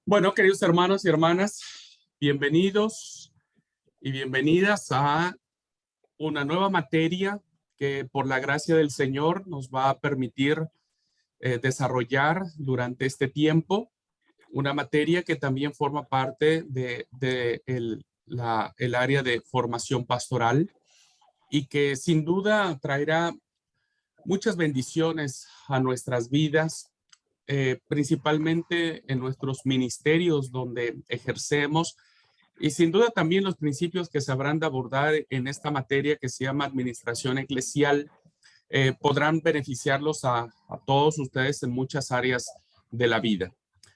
Bueno, queridos hermanos y hermanas, bienvenidos y bienvenidas a una nueva materia que por la gracia del Señor nos va a permitir desarrollar durante este tiempo. Una materia que también forma parte de el área de formación pastoral y que sin duda traerá muchas bendiciones a nuestras vidas, principalmente en nuestros ministerios donde ejercemos y sin duda también los principios que se habrán de abordar en esta materia que se llama administración eclesial podrán beneficiarlos a todos ustedes en muchas áreas de la vida.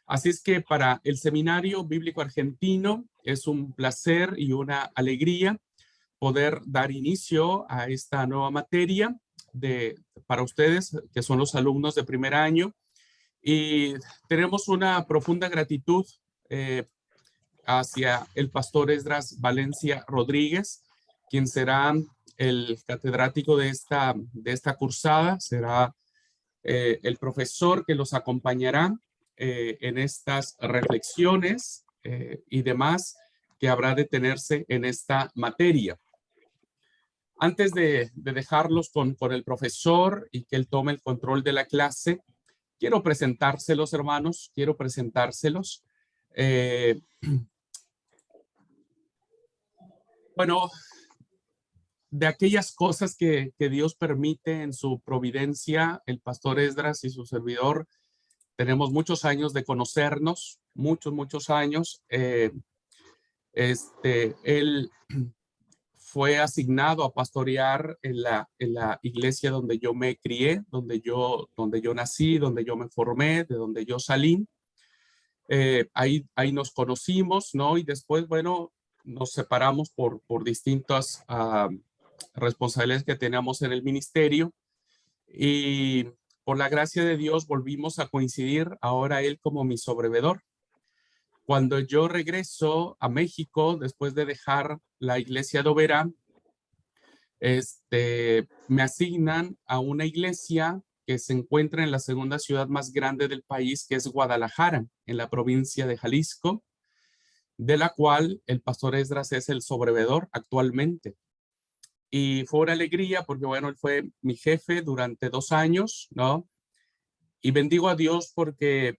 Así es que para el Seminario Bíblico Argentino es un placer y una alegría poder dar inicio a esta nueva materia para ustedes, que son los alumnos de primer año. Y tenemos una profunda gratitud hacia el pastor Esdras Valencia Rodríguez, quien será el catedrático de esta cursada, será el profesor que los acompañará en estas reflexiones y demás que habrá de tenerse en esta materia. Antes de dejarlos con el profesor y que él tome el control de la clase, quiero presentárselos, hermanos, quiero presentárselos. Bueno, de aquellas cosas que Dios permite en su providencia, el pastor Esdras y su servidor, tenemos muchos años de conocernos, muchos años. Él fue asignado a pastorear en la iglesia donde yo me crié, donde yo nací, donde yo me formé, de donde yo salí. Ahí nos conocimos, ¿no? Y después, bueno, nos separamos por distintas responsabilidades que teníamos en el ministerio. Y por la gracia de Dios volvimos a coincidir, ahora él como mi sobrevedor. Cuando yo regreso a México, después de dejar la iglesia de Oberá, me asignan a una iglesia que se encuentra en la segunda ciudad más grande del país, que es Guadalajara, en la provincia de Jalisco, de la cual el pastor Esdras es el sobrevedor actualmente. Y fue una alegría porque, bueno, él fue mi jefe durante 2 años, ¿no? Y bendigo a Dios porque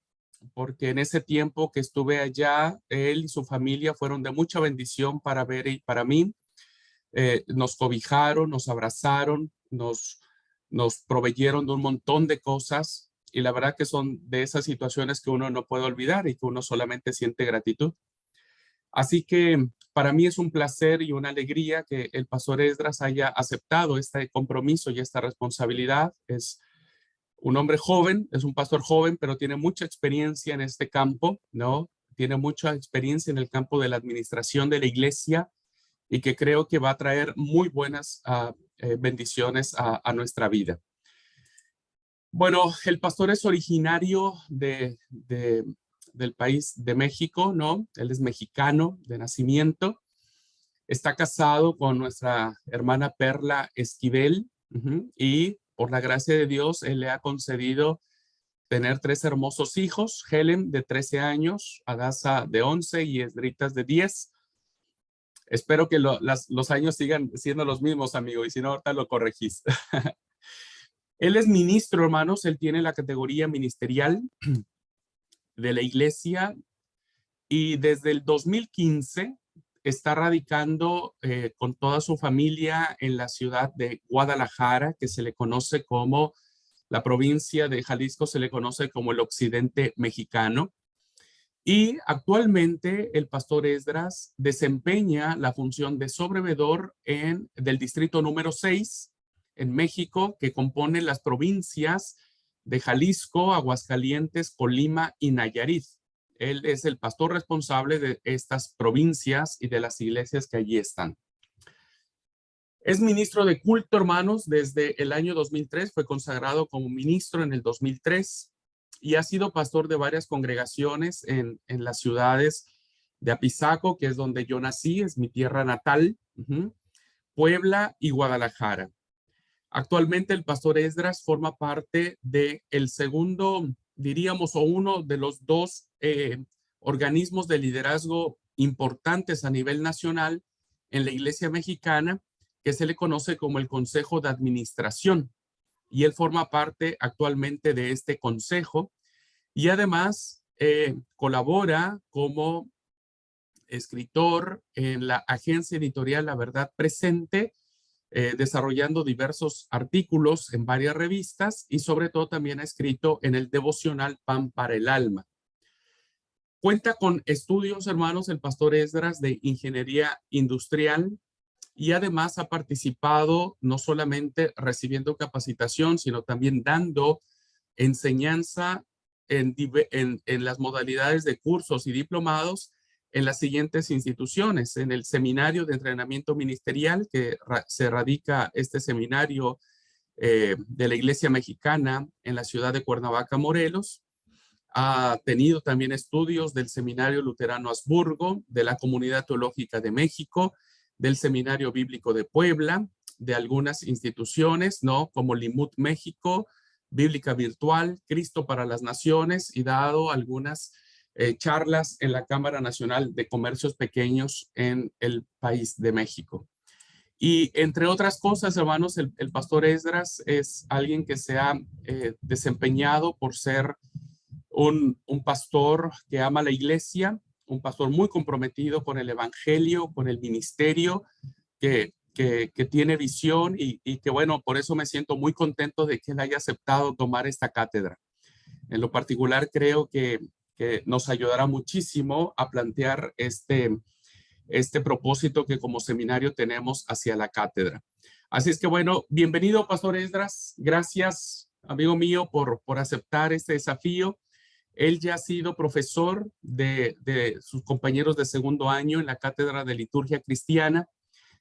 en ese tiempo que estuve allá, él y su familia fueron de mucha bendición para ver y para mí. Nos cobijaron, nos abrazaron, nos proveyeron de un montón de cosas y la verdad que son de esas situaciones que uno no puede olvidar y que uno solamente siente gratitud. Así que para mí es un placer y una alegría que el pastor Esdras haya aceptado este compromiso y esta responsabilidad. Es un hombre joven, es un pastor joven, pero tiene mucha experiencia en este campo, ¿no? Tiene mucha experiencia en el campo de la administración de la iglesia y que creo que va a traer muy buenas bendiciones a nuestra vida. Bueno, el pastor es originario del país de México, ¿no? Él es mexicano de nacimiento. Está casado con nuestra hermana Perla Esquivel y por la gracia de Dios, él le ha concedido tener 3 hermosos hijos, Helen de 13 años, Adasa de 11 y Esdritas de 10. Espero que los años sigan siendo los mismos, amigo, y si no, ahorita lo corregís. Él es ministro, hermanos, él tiene la categoría ministerial de la iglesia y desde el 2015 está radicando con toda su familia en la ciudad de Guadalajara, que se le conoce como la provincia de Jalisco, se le conoce como el occidente mexicano. Y actualmente el pastor Esdras desempeña la función de sobrevedor del distrito número 6 en México, que compone las provincias de Jalisco, Aguascalientes, Colima y Nayarit. Él es el pastor responsable de estas provincias y de las iglesias que allí están. Es ministro de culto, hermanos, desde el año 2003, fue consagrado como ministro en el 2003 y ha sido pastor de varias congregaciones en las ciudades de Apizaco, que es donde yo nací, es mi tierra natal, Puebla y Guadalajara. Actualmente el pastor Esdras forma parte del segundo, diríamos, o uno de los 2 organismos de liderazgo importantes a nivel nacional en la Iglesia mexicana, que se le conoce como el Consejo de Administración. Y él forma parte actualmente de este consejo y además colabora como escritor en la agencia editorial La Verdad Presente, desarrollando diversos artículos en varias revistas y sobre todo también ha escrito en el devocional Pan para el Alma. Cuenta con estudios, hermanos, el pastor Esdras de ingeniería industrial y además ha participado no solamente recibiendo capacitación, sino también dando enseñanza en las modalidades de cursos y diplomados en las siguientes instituciones: en el Seminario de Entrenamiento Ministerial, que se radica este seminario de la Iglesia Mexicana en la ciudad de Cuernavaca, Morelos. Ha tenido también estudios del Seminario Luterano Habsburgo, de la Comunidad Teológica de México, del Seminario Bíblico de Puebla, de algunas instituciones, ¿no? Como Limut México, Bíblica Virtual, Cristo para las Naciones, y dado algunas charlas en la Cámara Nacional de Comercios Pequeños en el país de México. Y entre otras cosas, hermanos, el pastor Esdras es alguien que se ha desempeñado por ser un pastor que ama la iglesia, un pastor muy comprometido con el evangelio, con el ministerio, que tiene visión y que, bueno, por eso me siento muy contento de que él haya aceptado tomar esta cátedra. En lo particular, creo que nos ayudará muchísimo a plantear este propósito que como seminario tenemos hacia la cátedra. Así es que, bueno, bienvenido, pastor Esdras. Gracias, amigo mío, por aceptar este desafío. Él ya ha sido profesor de sus compañeros de segundo año en la Cátedra de Liturgia Cristiana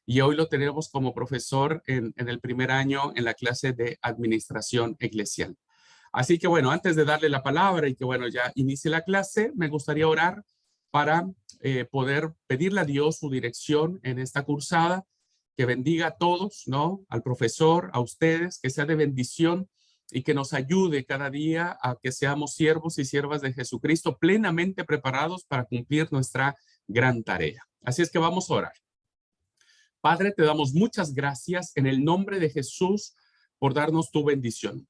y hoy lo tenemos como profesor en el primer año en la clase de Administración Eclesial. Así que bueno, antes de darle la palabra y que bueno, ya inicie la clase, me gustaría orar para poder pedirle a Dios su dirección en esta cursada, que bendiga a todos, ¿no? Al profesor, a ustedes, que sea de bendición y que nos ayude cada día a que seamos siervos y siervas de Jesucristo plenamente preparados para cumplir nuestra gran tarea. Así es que vamos a orar. Padre, te damos muchas gracias en el nombre de Jesús por darnos tu bendición.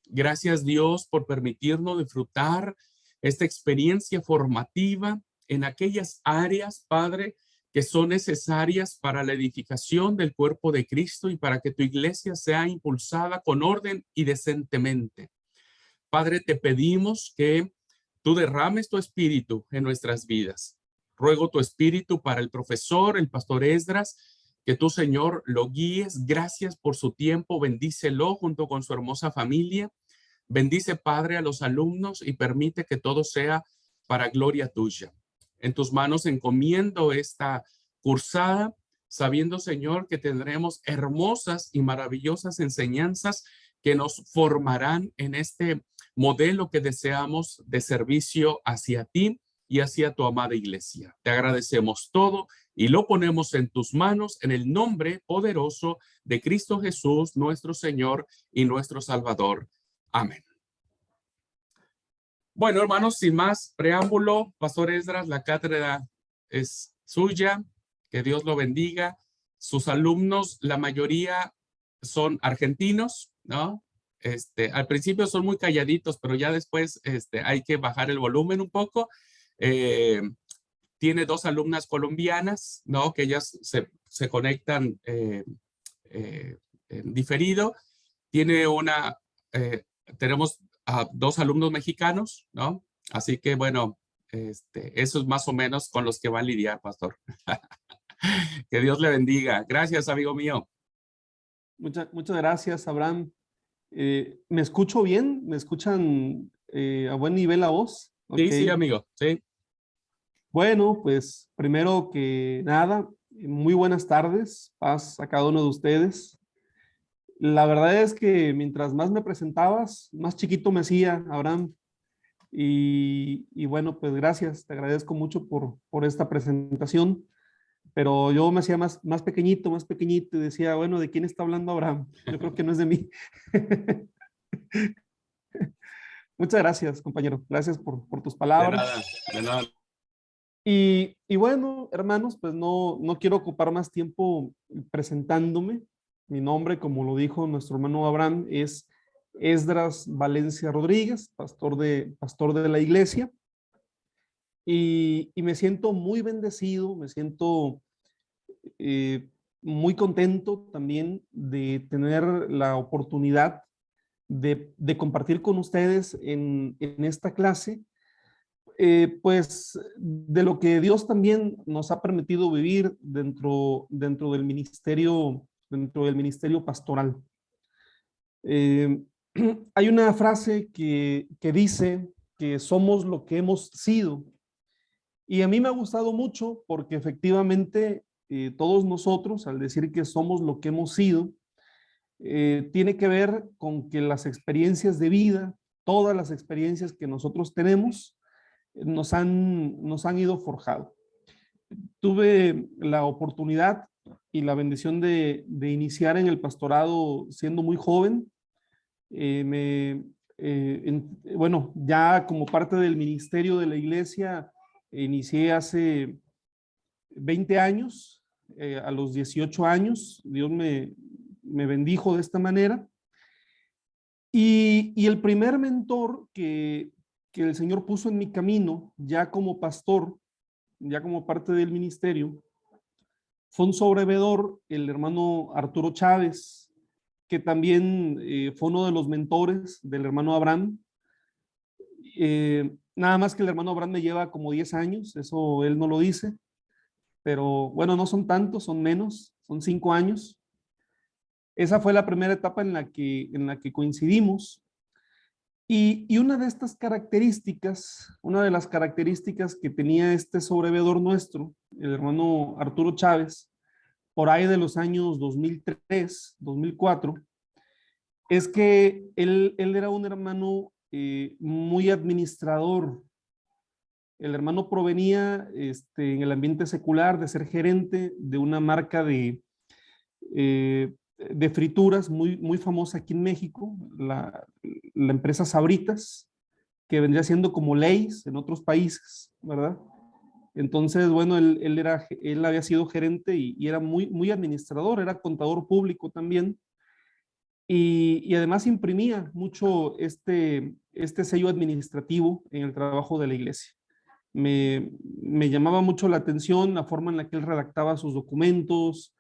Gracias, Dios, por permitirnos disfrutar esta experiencia formativa en aquellas áreas, Padre, que son necesarias para la edificación del cuerpo de Cristo y para que tu iglesia sea impulsada con orden y decentemente. Padre, te pedimos que tú derrames tu espíritu en nuestras vidas. Ruego tu espíritu para el profesor, el pastor Esdras, que tú, Señor, lo guíes. Gracias por su tiempo. Bendícelo junto con su hermosa familia. Bendice, Padre, a los alumnos y permite que todo sea para gloria tuya. En tus manos encomiendo esta cursada, sabiendo, Señor, que tendremos hermosas y maravillosas enseñanzas que nos formarán en este modelo que deseamos de servicio hacia ti y hacia tu amada iglesia. Te agradecemos todo y lo ponemos en tus manos en el nombre poderoso de Cristo Jesús, nuestro Señor y nuestro Salvador. Amén. Bueno, hermanos, sin más preámbulo, pastor Esdras, la cátedra es suya, que Dios lo bendiga. Sus alumnos, la mayoría son argentinos, ¿no? Al principio son muy calladitos, pero ya después hay que bajar el volumen un poco. Tiene dos alumnas colombianas, ¿no? Que ellas se conectan en diferido. Tenemos a dos alumnos mexicanos, ¿no? Así que, bueno, eso es más o menos con los que va a lidiar, pastor. Que Dios le bendiga. Gracias, amigo mío. Muchas gracias, Abraham. ¿Me escucho bien? ¿Me escuchan a buen nivel la voz? Sí, sí, Okay. amigo, sí. Bueno, pues primero que nada, muy buenas tardes, paz a cada uno de ustedes. La verdad es que mientras más me presentabas, más chiquito me hacía, Abraham. Y bueno, pues gracias, te agradezco mucho por esta presentación. Pero yo me hacía más pequeñito y decía, bueno, ¿de quién está hablando Abraham? Yo creo que no es de mí. Muchas gracias, compañero. Gracias por tus De palabras. nada, de nada. Y bueno, hermanos, pues no quiero ocupar más tiempo presentándome. Mi nombre, como lo dijo nuestro hermano Abraham, es Esdras Valencia Rodríguez, pastor de la iglesia. Y me siento muy bendecido, me siento eh, muy contento también de tener la oportunidad de compartir con ustedes en esta clase, pues de lo que Dios también nos ha permitido vivir dentro del ministerio pastoral. Eh, Hay una frase que dice que somos lo que hemos sido. Y a mí me ha gustado mucho porque efectivamente todos nosotros, al decir que somos lo que hemos sido, tiene que ver con que las experiencias de vida, todas las experiencias que nosotros tenemos, nos han ido forjado. Tuve la oportunidad y la bendición de iniciar en el pastorado siendo muy joven. Bueno, ya como parte del ministerio de la iglesia, inicié hace 20 años, a los 18 años, Dios me bendijo de esta manera. Y el primer mentor que el Señor puso en mi camino, ya como pastor, ya como parte del ministerio, fue un sobrevedor, el hermano Arturo Chávez, que también fue uno de los mentores del hermano Abraham. Nada más que el hermano Abraham me lleva como 10 años, eso él no lo dice, pero bueno, no son tantos, son menos, son 5 años. Esa fue la primera etapa en la que coincidimos. Y una de estas características, una de las características que tenía este sobrevedor nuestro, el hermano Arturo Chávez, por ahí de los años 2003, 2004, es que él era un hermano muy administrador. El hermano provenía en el ambiente secular de ser gerente de una marca de frituras muy famosa aquí en México, la empresa Sabritas, que vendría siendo como Lay's en otros países, ¿verdad? Entonces, bueno, él había sido gerente y era muy administrador, era contador público también. Y además imprimía mucho este sello administrativo en el trabajo de la iglesia. Me llamaba mucho la atención la forma en la que él redactaba sus documentos,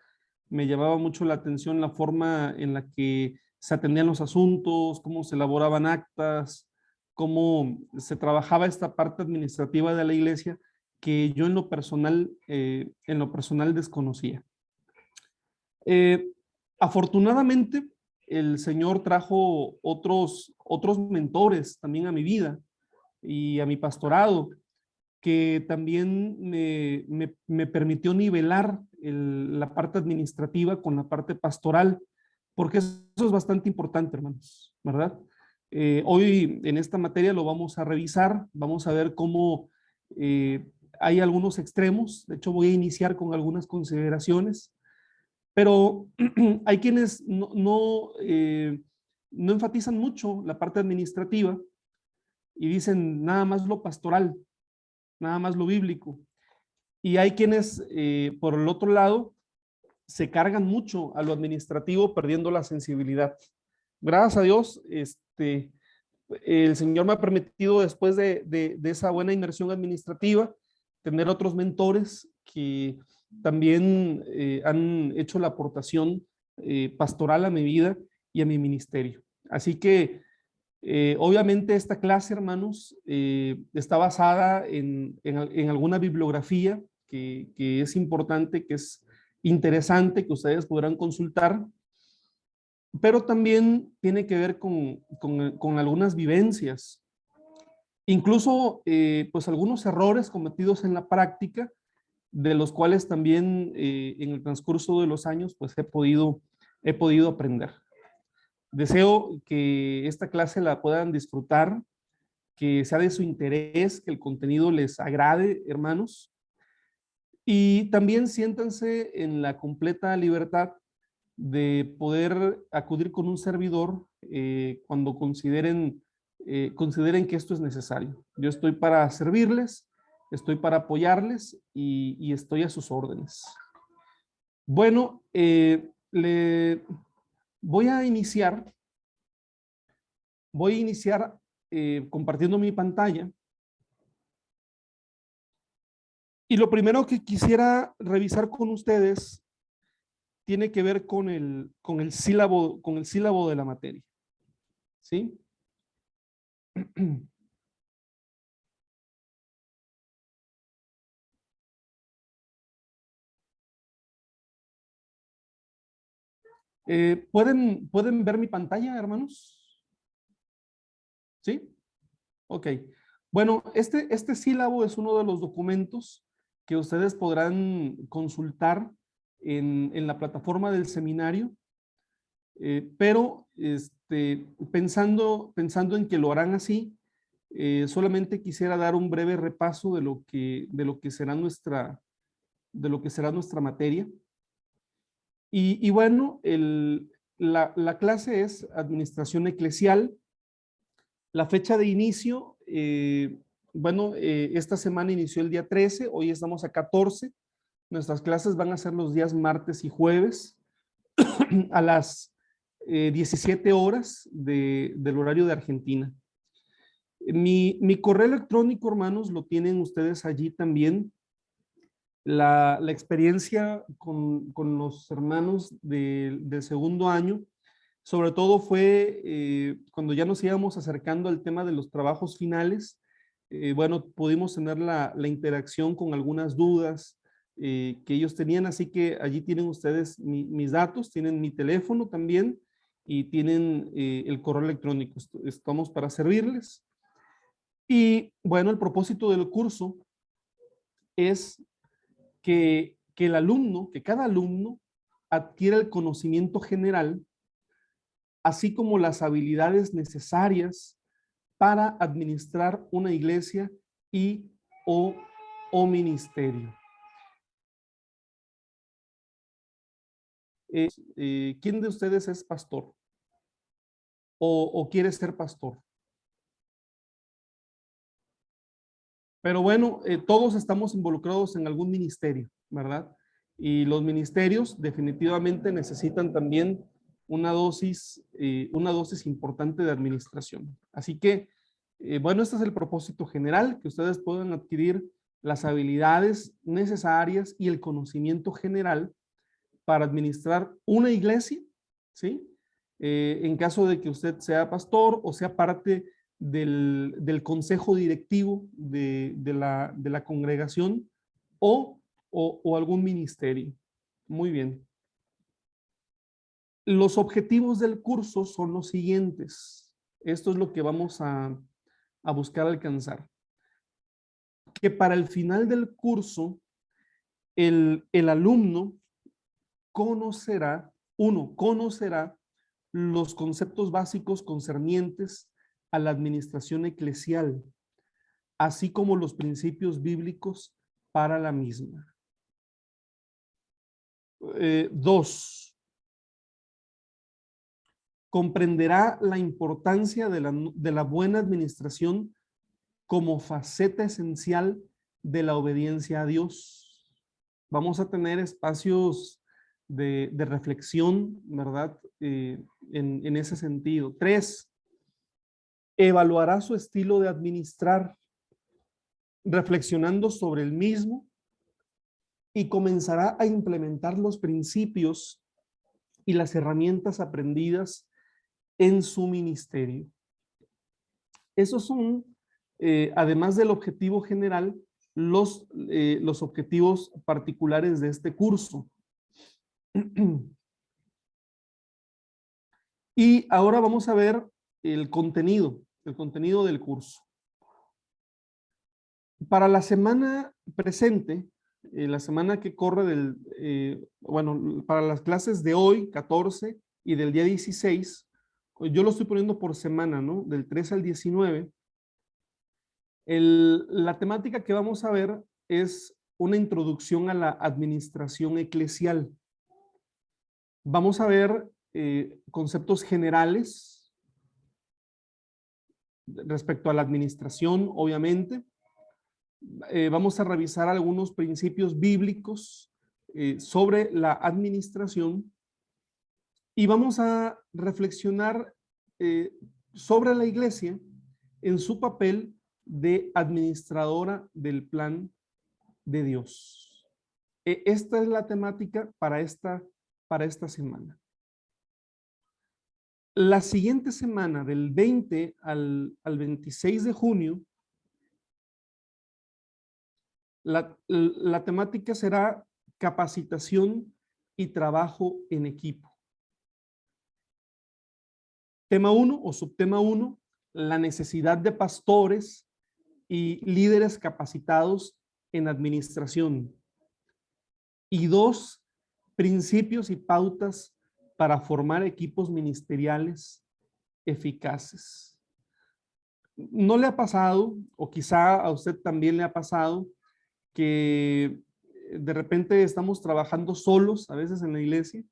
me llamaba mucho la atención la forma en la que se atendían los asuntos, cómo se elaboraban actas, cómo se trabajaba esta parte administrativa de la iglesia que yo en lo personal desconocía. Eh, Afortunadamente, el Señor trajo otros mentores también a mi vida y a mi pastorado, que también me permitió nivelar la parte administrativa con la parte pastoral, porque eso es bastante importante, hermanos, ¿verdad? Hoy en esta materia lo vamos a revisar, vamos a ver cómo hay algunos extremos, de hecho voy a iniciar con algunas consideraciones, pero hay quienes no enfatizan mucho la parte administrativa y dicen nada más lo pastoral, nada más lo bíblico. Y hay quienes, por el otro lado, se cargan mucho a lo administrativo, perdiendo la sensibilidad. Gracias a Dios, el Señor me ha permitido, después de esa buena inmersión administrativa, tener otros mentores que también han hecho la aportación pastoral a mi vida y a mi ministerio. Así que obviamente esta clase, hermanos, está basada en alguna bibliografía que es importante, que es interesante, que ustedes podrán consultar, pero también tiene que ver con algunas vivencias, incluso pues algunos errores cometidos en la práctica, de los cuales también en el transcurso de los años pues he podido aprender. Deseo que esta clase la puedan disfrutar, que sea de su interés, que el contenido les agrade, hermanos. Y también siéntanse en la completa libertad de poder acudir con un servidor cuando consideren que esto es necesario. Yo estoy para servirles, Estoy para apoyarles y estoy a sus órdenes. Bueno, le voy a iniciar compartiendo mi pantalla. Y lo primero que quisiera revisar con ustedes tiene que ver con el sílabo de la materia. ¿Sí? ¿Pueden ver mi pantalla, hermanos? ¿Sí? Ok. Bueno, este sílabo es uno de los documentos que ustedes podrán consultar en la plataforma del seminario, pero pensando en que lo harán así, solamente quisiera dar un breve repaso de lo que será nuestra materia. Y bueno, la clase es Administración Eclesial. La fecha de inicio, esta semana inició el día 13, hoy estamos a 14. Nuestras clases van a ser los días martes y jueves a las 17 horas del horario de Argentina. Mi correo electrónico, hermanos, lo tienen ustedes allí también. La experiencia con los hermanos del segundo año, sobre todo fue cuando ya nos íbamos acercando al tema de los trabajos finales. Bueno, pudimos tener la interacción con algunas dudas que ellos tenían, así que allí tienen ustedes mis datos, tienen mi teléfono también y tienen el correo electrónico. Estamos para servirles. Y bueno, el propósito del curso es que cada alumno adquiera el conocimiento general, así como las habilidades necesarias para administrar una iglesia y o ministerio. ¿Quién de ustedes es pastor? ¿O quiere ser pastor? Pero bueno, todos estamos involucrados en algún ministerio, ¿verdad? Y los ministerios definitivamente necesitan también una dosis importante de administración. Así que, bueno, este es el propósito general, que ustedes puedan adquirir las habilidades necesarias y el conocimiento general para administrar una iglesia, ¿sí? En caso de que usted sea pastor o sea parte del consejo directivo de la congregación o algún ministerio. Muy bien. Los objetivos del curso son los siguientes. Esto es lo que vamos a buscar alcanzar. Que para el final del curso, el alumno conocerá los conceptos básicos concernientes a la administración eclesial, así como los principios bíblicos para la misma. 2. Comprenderá la importancia de la buena administración como faceta esencial de la obediencia a Dios. Vamos a tener espacios de reflexión, ¿verdad? En ese sentido. 3. Evaluará su estilo de administrar, reflexionando sobre el mismo, y comenzará a implementar los principios y las herramientas aprendidas en su ministerio. Esos son, además del objetivo general, los objetivos particulares de este curso. Y ahora vamos a ver el contenido del curso. Para la semana presente, la semana que corre para las clases de hoy, 14, y del día 16, yo lo estoy poniendo por semana, ¿no? Del 3 al 19. La temática que vamos a ver es una introducción a la administración eclesial. Vamos a ver conceptos generales respecto a la administración, obviamente. Vamos a revisar algunos principios bíblicos sobre la administración y vamos a reflexionar sobre la iglesia en su papel de administradora del plan de Dios. Esta es la temática para esta semana. La siguiente semana, del 20 al 26 de junio, la temática será capacitación y trabajo en equipo. Tema 1 o subtema 1, la necesidad de pastores y líderes capacitados en administración. Y 2, principios y pautas para formar equipos ministeriales eficaces. ¿No le ha pasado, o quizá a usted también le ha pasado, que de repente estamos trabajando solos a veces en la iglesia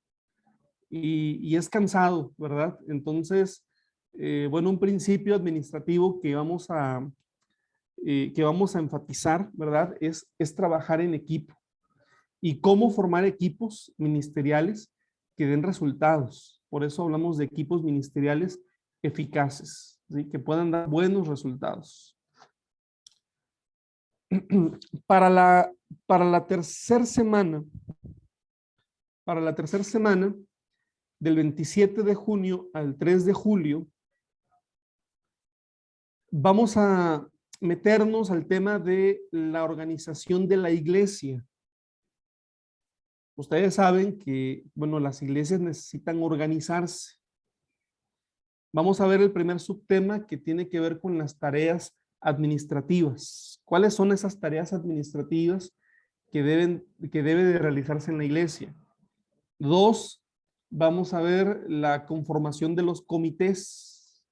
y es cansado, ¿verdad? Entonces, bueno, un principio administrativo que vamos a enfatizar, ¿verdad? Es trabajar en equipo y cómo formar equipos ministeriales que den resultados. Por eso hablamos de equipos ministeriales eficaces, ¿sí? Que puedan dar buenos resultados. Para la tercera semana, del 27 de junio al 3 de julio, vamos a meternos al tema de la organización de la iglesia. Ustedes saben que, bueno, las iglesias necesitan organizarse. Vamos a ver el primer subtema que tiene que ver con las tareas administrativas. ¿Cuáles son esas tareas administrativas que debe de realizarse en la iglesia? 2, vamos a ver la conformación de los comités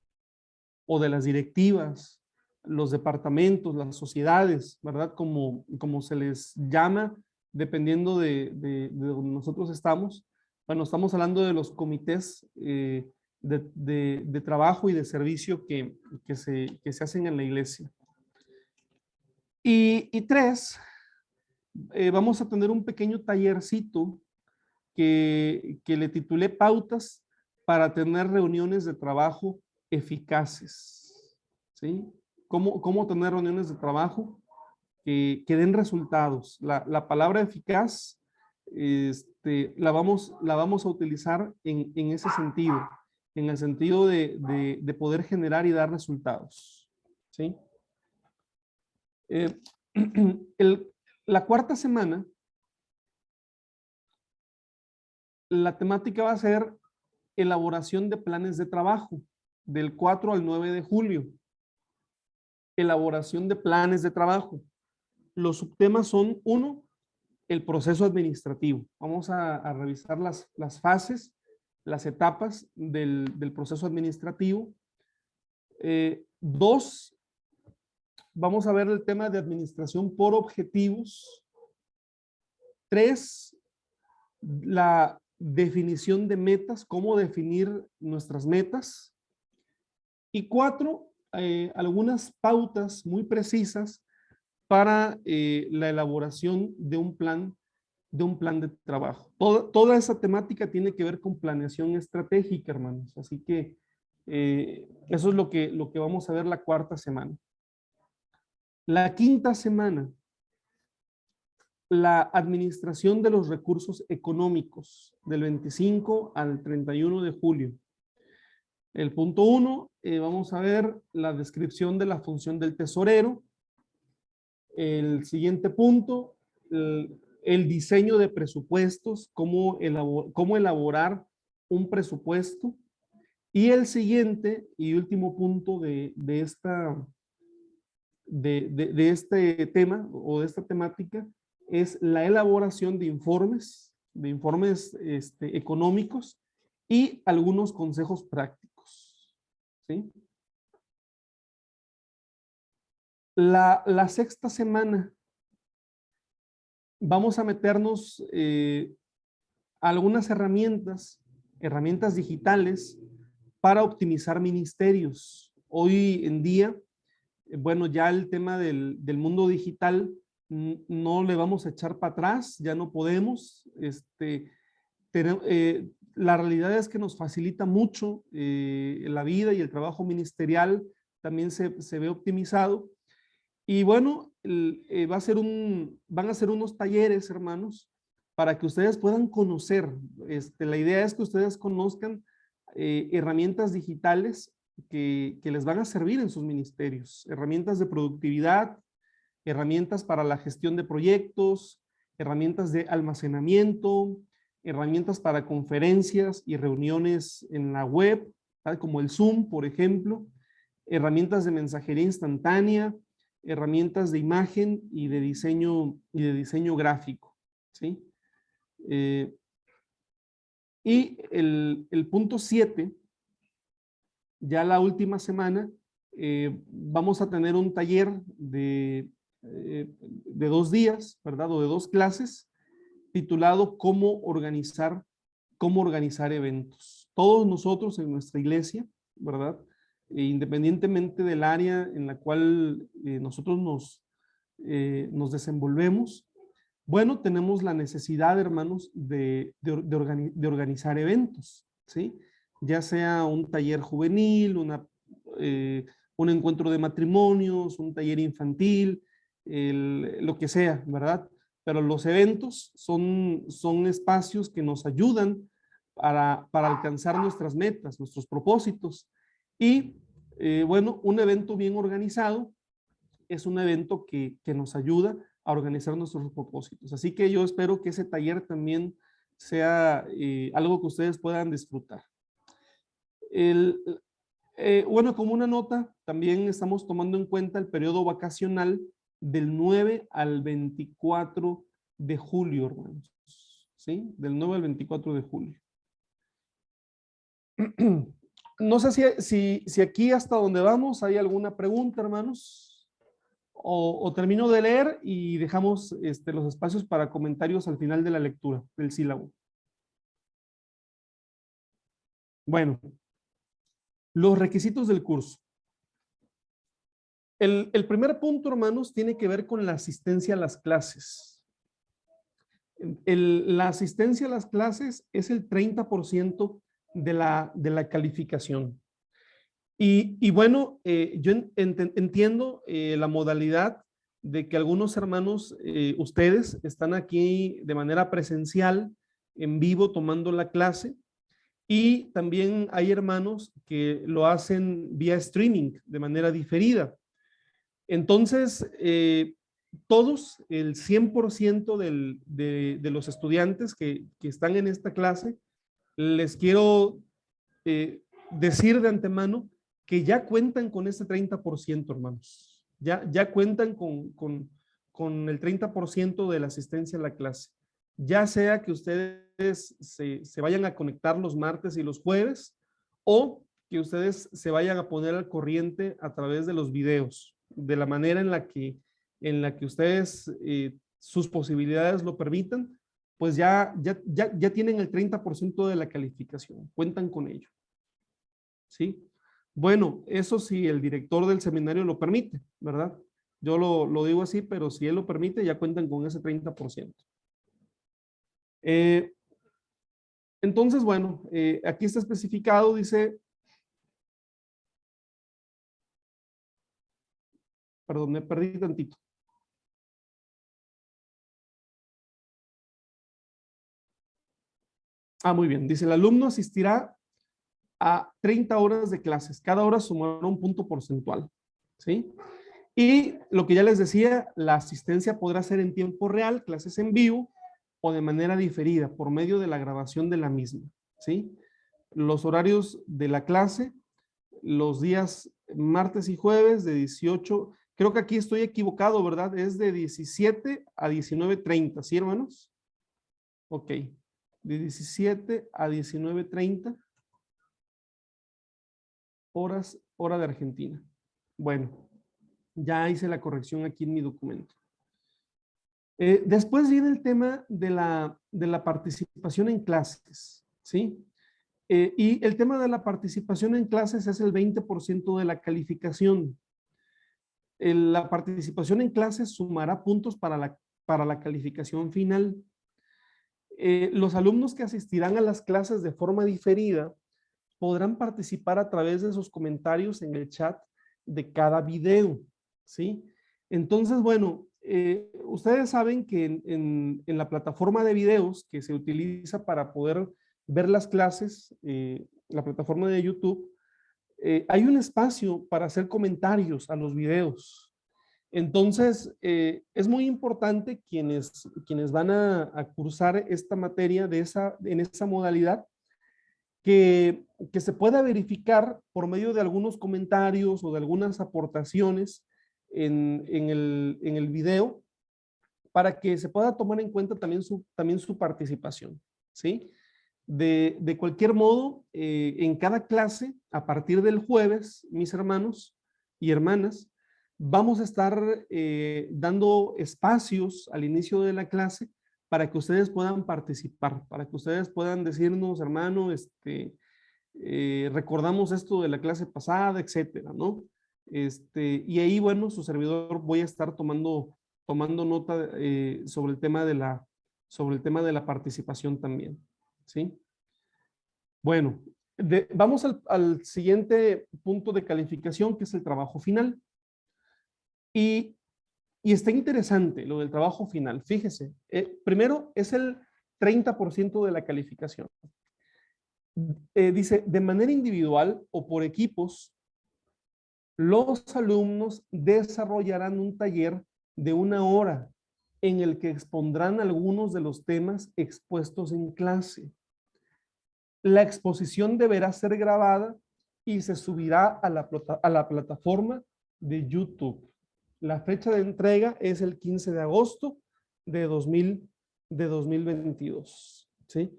o de las directivas, los departamentos, las sociedades, ¿verdad? Como se les llama, dependiendo de donde nosotros estamos. Bueno, estamos hablando de los comités de trabajo y de servicio que se hacen en la iglesia. Y 3, vamos a tener un pequeño tallercito que le titulé Pautas para tener reuniones de trabajo eficaces. ¿Sí? ¿Cómo tener reuniones de trabajo que den resultados? La palabra eficaz la vamos a utilizar en ese sentido, en el sentido de poder generar y dar resultados. ¿Sí? La cuarta semana, la temática va a ser elaboración de planes de trabajo, del 4 al 9 de julio. Elaboración de planes de trabajo. Los subtemas son: 1, el proceso administrativo. Vamos a revisar las fases, las etapas del proceso administrativo. 2, vamos a ver el tema de administración por objetivos. 3, la definición de metas, cómo definir nuestras metas. Y 4, algunas pautas muy precisas para la elaboración de un plan de trabajo. Toda esa temática tiene que ver con planeación estratégica, hermanos. Así que eso es lo que vamos a ver la cuarta semana. La quinta semana, la administración de los recursos económicos, del 25 al 31 de julio. El punto 1, vamos a ver la descripción de la función del tesorero. El siguiente punto, el diseño de presupuestos, cómo elaborar un presupuesto. Y el siguiente y último punto de este tema o de esta temática es la elaboración de informes económicos y algunos consejos prácticos. ¿Sí? La sexta semana vamos a meternos a algunas herramientas digitales para optimizar ministerios. Hoy en día bueno, ya el tema del mundo digital no le vamos a echar para atrás, ya no podemos. La realidad es que nos facilita mucho la vida y el trabajo ministerial también se ve optimizado. Y bueno, van a ser unos talleres, hermanos, para que ustedes puedan conocer. La idea es que ustedes conozcan herramientas digitales que les van a servir en sus ministerios, herramientas de productividad, herramientas para la gestión de proyectos, herramientas de almacenamiento, herramientas para conferencias y reuniones en la web, tal como el Zoom, por ejemplo, herramientas de mensajería instantánea, herramientas de imagen y de diseño gráfico, ¿sí? Y el punto 7, ya la última semana, vamos a tener un taller de 2 días, ¿verdad? O de 2 clases, titulado ¿Cómo organizar eventos? Todos nosotros en nuestra iglesia, ¿verdad? Independientemente del área en la cual nosotros nos desenvolvemos, bueno, tenemos la necesidad, hermanos, de organizar eventos, ¿sí? Ya sea un taller juvenil, un encuentro de matrimonios, un taller infantil, lo que sea, ¿verdad? Pero los eventos son espacios que nos ayudan para alcanzar nuestras metas, nuestros propósitos. Y bueno, un evento bien organizado es un evento que nos ayuda a organizar nuestros propósitos. Así que yo espero que ese taller también sea algo que ustedes puedan disfrutar. Bueno, como una nota, también estamos tomando en cuenta el periodo vacacional del 9 al 24 de julio, hermanos. ¿Sí? Del 9 al 24 de julio. No sé si aquí hasta donde vamos hay alguna pregunta, hermanos. O termino de leer y dejamos los espacios para comentarios al final de la lectura del sílabo. Bueno, los requisitos del curso. El primer punto, hermanos, tiene que ver con la asistencia a las clases. La asistencia a las clases es el 30% de la calificación. Y bueno, yo entiendo la modalidad de que algunos hermanos, ustedes, están aquí de manera presencial, en vivo, tomando la clase. Y también hay hermanos que lo hacen vía streaming, de manera diferida. Entonces, todos, el 100% de los estudiantes que están en esta clase, les quiero decir de antemano que ya cuentan con ese 30%, hermanos. Ya cuentan con el 30% de la asistencia a la clase. Ya sea que ustedes se vayan a conectar los martes y los jueves, o que ustedes se vayan a poner al corriente a través de los videos, de la manera en la que ustedes, sus posibilidades lo permitan, pues ya tienen el 30% de la calificación, cuentan con ello. ¿Sí? Bueno, eso sí el director del seminario lo permite, ¿verdad? Yo lo digo así, pero si él lo permite, ya cuentan con ese 30%. Entonces, bueno, aquí está especificado, dice, perdón, me perdí tantito. Muy bien, dice, el alumno asistirá a 30 horas de clases, cada hora sumará un punto porcentual, ¿sí? Y lo que ya les decía, la asistencia podrá ser en tiempo real, clases en vivo, o de manera diferida, por medio de la grabación de la misma, ¿sí? Los horarios de la clase, los días martes y jueves de 18, creo que aquí estoy equivocado, ¿verdad? Es de 17 a 19:30, ¿sí, hermanos? Ok, de 17 a 19:30 hora de Argentina. Bueno, ya hice la corrección aquí en mi documento. Después viene el tema de la participación en clases, ¿sí? Y el tema de la participación en clases es el 20% de la calificación. La participación en clases sumará puntos para la calificación final. Los alumnos que asistirán a las clases de forma diferida podrán participar a través de sus comentarios en el chat de cada video, ¿sí? Entonces, bueno, ustedes saben que en la plataforma de videos que se utiliza para poder ver las clases, la plataforma de YouTube, hay un espacio para hacer comentarios a los videos. Entonces, es muy importante quienes van a cursar esta materia en esa modalidad, que se pueda verificar por medio de algunos comentarios o de algunas aportaciones en el video, para que se pueda tomar en cuenta también su participación, ¿sí? De cualquier modo, en cada clase, a partir del jueves, mis hermanos y hermanas, vamos a estar dando espacios al inicio de la clase para que ustedes puedan participar, para que ustedes puedan decirnos, hermano, recordamos esto de la clase pasada, etcétera, ¿no? Y ahí, bueno, su servidor voy a estar tomando nota sobre el tema de la participación también, ¿sí? Bueno, vamos al siguiente punto de calificación, que es el trabajo final. Y está interesante lo del trabajo final. Fíjese, primero es el 30% de la calificación. Dice, de manera individual o por equipos, los alumnos desarrollarán un taller de 1 hora en el que expondrán algunos de los temas expuestos en clase. La exposición deberá ser grabada y se subirá a la plataforma de YouTube. La fecha de entrega es el 15 de agosto de 2022. ¿Sí?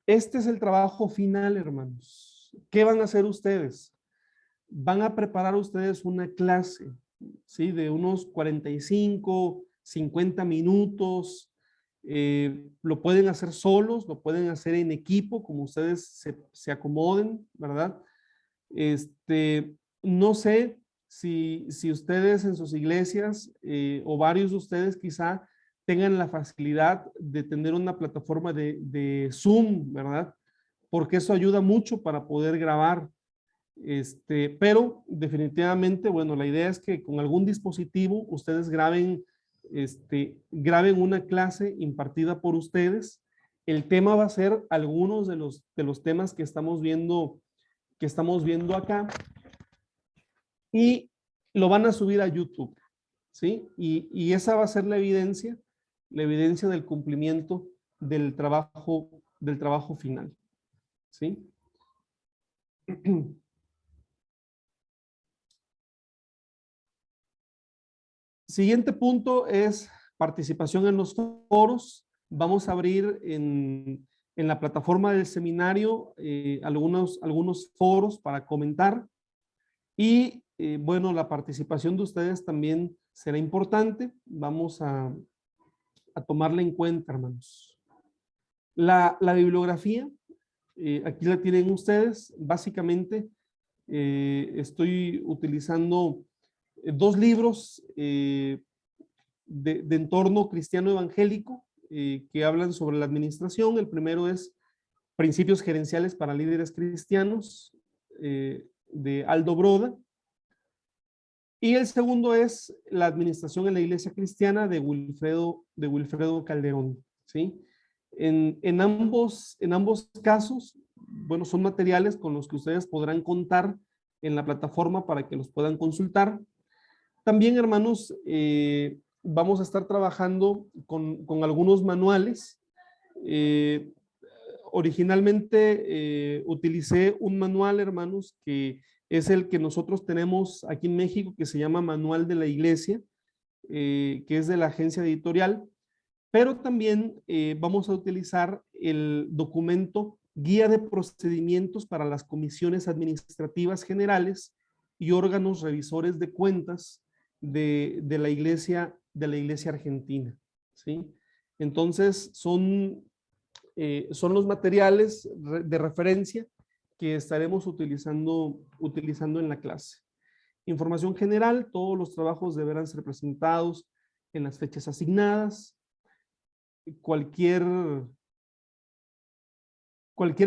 Este es el trabajo final, hermanos. ¿Qué van a hacer ustedes? Van a preparar ustedes una clase, ¿sí? De unos 45, 50 minutos. Lo pueden hacer solos, lo pueden hacer en equipo, como ustedes se acomoden, ¿verdad? No sé si ustedes en sus iglesias o varios de ustedes quizá tengan la facilidad de tener una plataforma de Zoom, ¿verdad? Porque eso ayuda mucho para poder grabar. Pero definitivamente, bueno, la idea es que con algún dispositivo ustedes graben una clase impartida por ustedes. El tema va a ser algunos de los temas que estamos viendo acá, y lo van a subir a YouTube, ¿sí? Y esa va a ser la evidencia del cumplimiento del trabajo final, ¿sí? Siguiente punto es participación en los foros. Vamos a abrir en la plataforma del seminario algunos foros para comentar. Y bueno, la participación de ustedes también será importante. Vamos a tomarla en cuenta, hermanos. La bibliografía, aquí la tienen ustedes. Básicamente, estoy utilizando 2 libros de entorno cristiano evangélico que hablan sobre la administración. El primero es Principios Gerenciales para Líderes Cristianos, de Aldo Broda. Y el segundo es La Administración en la Iglesia Cristiana, de Wilfredo Calderón, ¿sí? En ambos casos, bueno, son materiales con los que ustedes podrán contar en la plataforma para que los puedan consultar. También, hermanos, vamos a estar trabajando con algunos manuales. Originalmente utilicé un manual, hermanos, que es el que nosotros tenemos aquí en México, que se llama Manual de la Iglesia, que es de la agencia editorial, pero también vamos a utilizar el documento Guía de Procedimientos para las Comisiones Administrativas Generales y órganos revisores de cuentas de la iglesia argentina, ¿sí? Entonces, son los materiales de referencia que estaremos utilizando en la clase. Información general, todos los trabajos deberán ser presentados en las fechas asignadas. Cualquier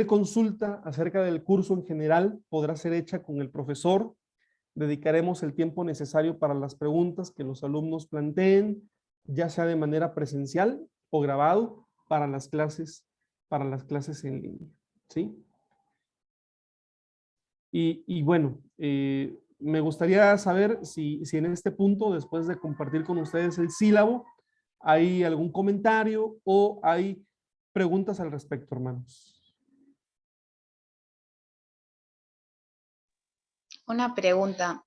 consulta acerca del curso en general podrá ser hecha con el profesor. Dedicaremos el tiempo necesario para las preguntas que los alumnos planteen, ya sea de manera presencial o grabado para las clases en línea, ¿sí? Y bueno, me gustaría saber si en este punto, después de compartir con ustedes el sílabo, hay algún comentario o hay preguntas al respecto, hermanos. Una pregunta.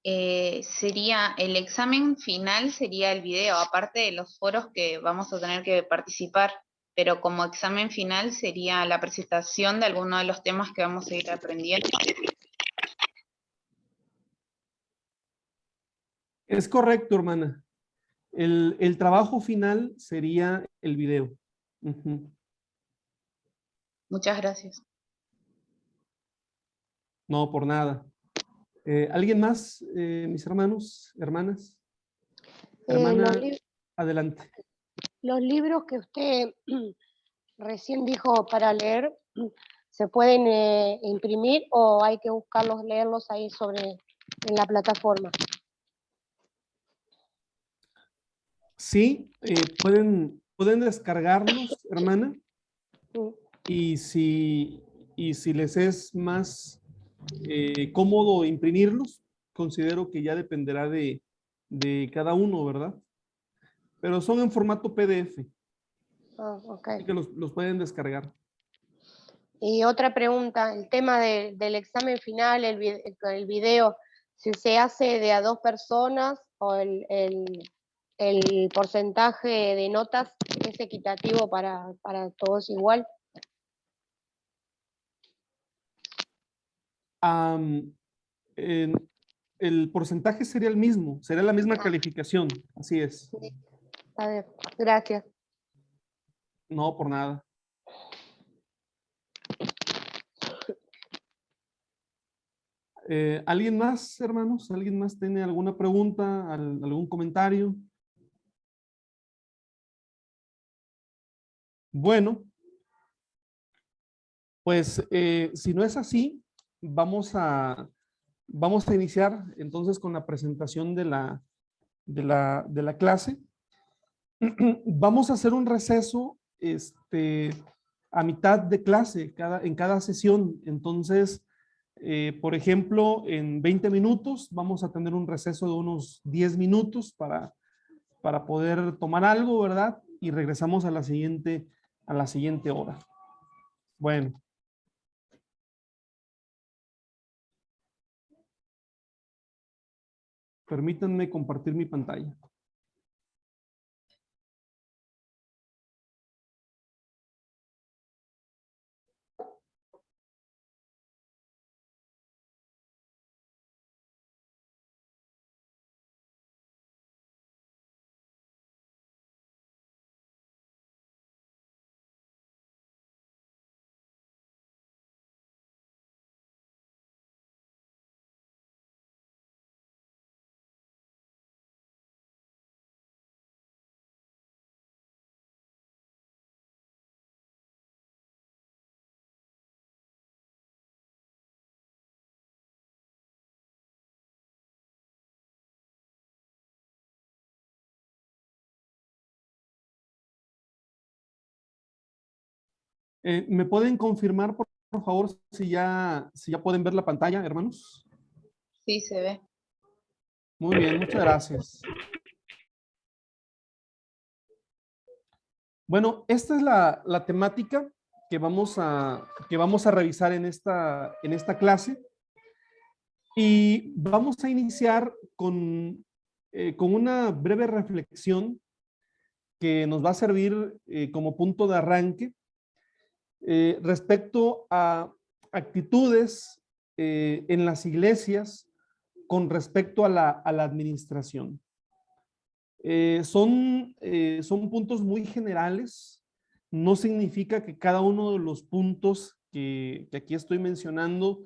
Sería el examen final, sería el video, aparte de los foros que vamos a tener que participar, pero como examen final sería la presentación de alguno de los temas que vamos a ir aprendiendo. Es correcto, hermana. El trabajo final sería el video. Uh-huh. Muchas gracias. No, por nada. ¿Alguien más, mis hermanos, hermanas? Hermana, adelante. Los libros que usted recién dijo para leer, ¿se pueden imprimir o hay que buscarlos, leerlos ahí en la plataforma? Sí, pueden descargarlos, hermana. Y si les es más cómodo imprimirlos, considero que ya dependerá de cada uno, ¿verdad? Pero son en formato PDF. Okay. Así que los pueden descargar. Y otra pregunta, el tema del examen final, el video, si se hace de a 2 personas o el porcentaje de notas es equitativo para todos igual. El porcentaje sería el mismo, sería la misma calificación, así es. Sí. A ver, gracias. No, por nada. ¿Alguien más, hermanos? ¿Alguien más tiene alguna pregunta, algún comentario? Bueno, pues si no es así, vamos a iniciar entonces con la presentación de la clase. Vamos a hacer un receso a mitad de clase en cada sesión. Entonces, por ejemplo, en 20 minutos vamos a tener un receso de unos 10 minutos para poder tomar algo, ¿verdad? Y regresamos a la siguiente hora. Bueno. Permítanme compartir mi pantalla. ¿Me pueden confirmar, por favor, si ya pueden ver la pantalla, hermanos? Sí, se ve. Muy bien, muchas gracias. Bueno, esta es la temática que vamos a revisar en esta clase. Y vamos a iniciar con una breve reflexión que nos va a servir como punto de arranque respecto a actitudes en las iglesias con respecto a la administración. Son puntos muy generales. No significa que cada uno de los puntos que aquí estoy mencionando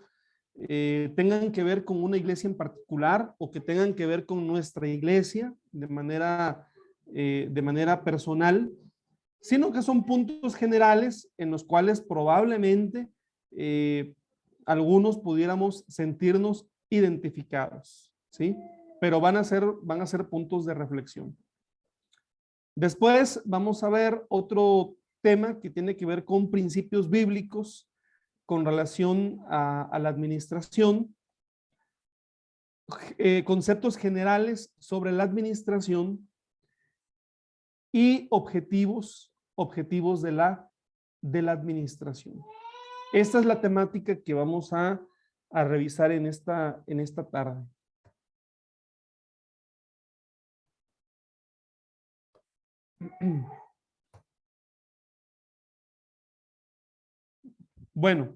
tengan que ver con una iglesia en particular o que tengan que ver con nuestra iglesia de manera personal, sino que son puntos generales en los cuales probablemente algunos pudiéramos sentirnos identificados, ¿sí? Pero van a ser puntos de reflexión. Después vamos a ver otro tema que tiene que ver con principios bíblicos con relación a la administración, conceptos generales sobre la administración y objetivos de la administración. Esta es la temática que vamos a revisar en esta tarde. Bueno,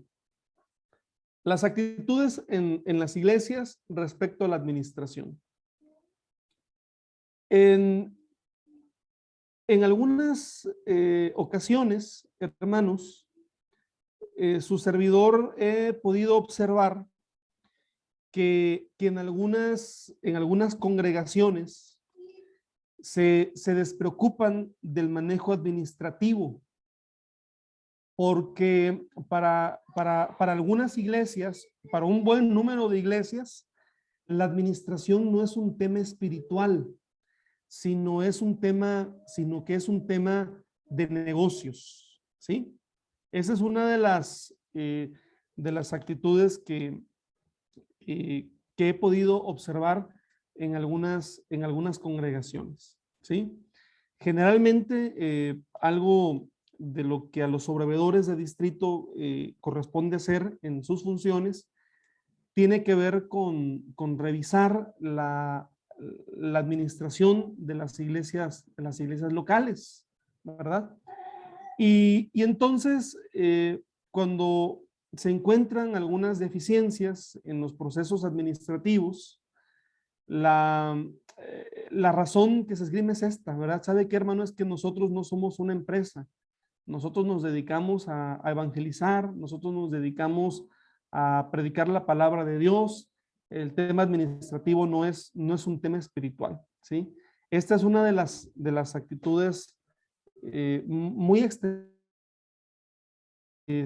las actitudes en las iglesias respecto a la administración. En algunas ocasiones, hermanos, su servidor he podido observar que en algunas congregaciones se despreocupan del manejo administrativo, porque para algunas iglesias, para un buen número de iglesias, la administración no es un tema espiritual, sino que es un tema de negocios, ¿sí? Esa es una de las actitudes que he podido observar en algunas congregaciones, ¿sí? Generalmente algo de lo que a los sobreveedores de distrito corresponde hacer en sus funciones tiene que ver con revisar la administración de las iglesias locales, ¿verdad? Y entonces, cuando se encuentran algunas deficiencias en los procesos administrativos, la razón que se esgrime es esta, ¿verdad? ¿Sabe qué, hermano? Es que nosotros no somos una empresa. Nosotros nos dedicamos a evangelizar, nosotros nos dedicamos a predicar la palabra de Dios. El tema administrativo no es un tema espiritual, ¿sí? Esta es una de las actitudes muy extensas.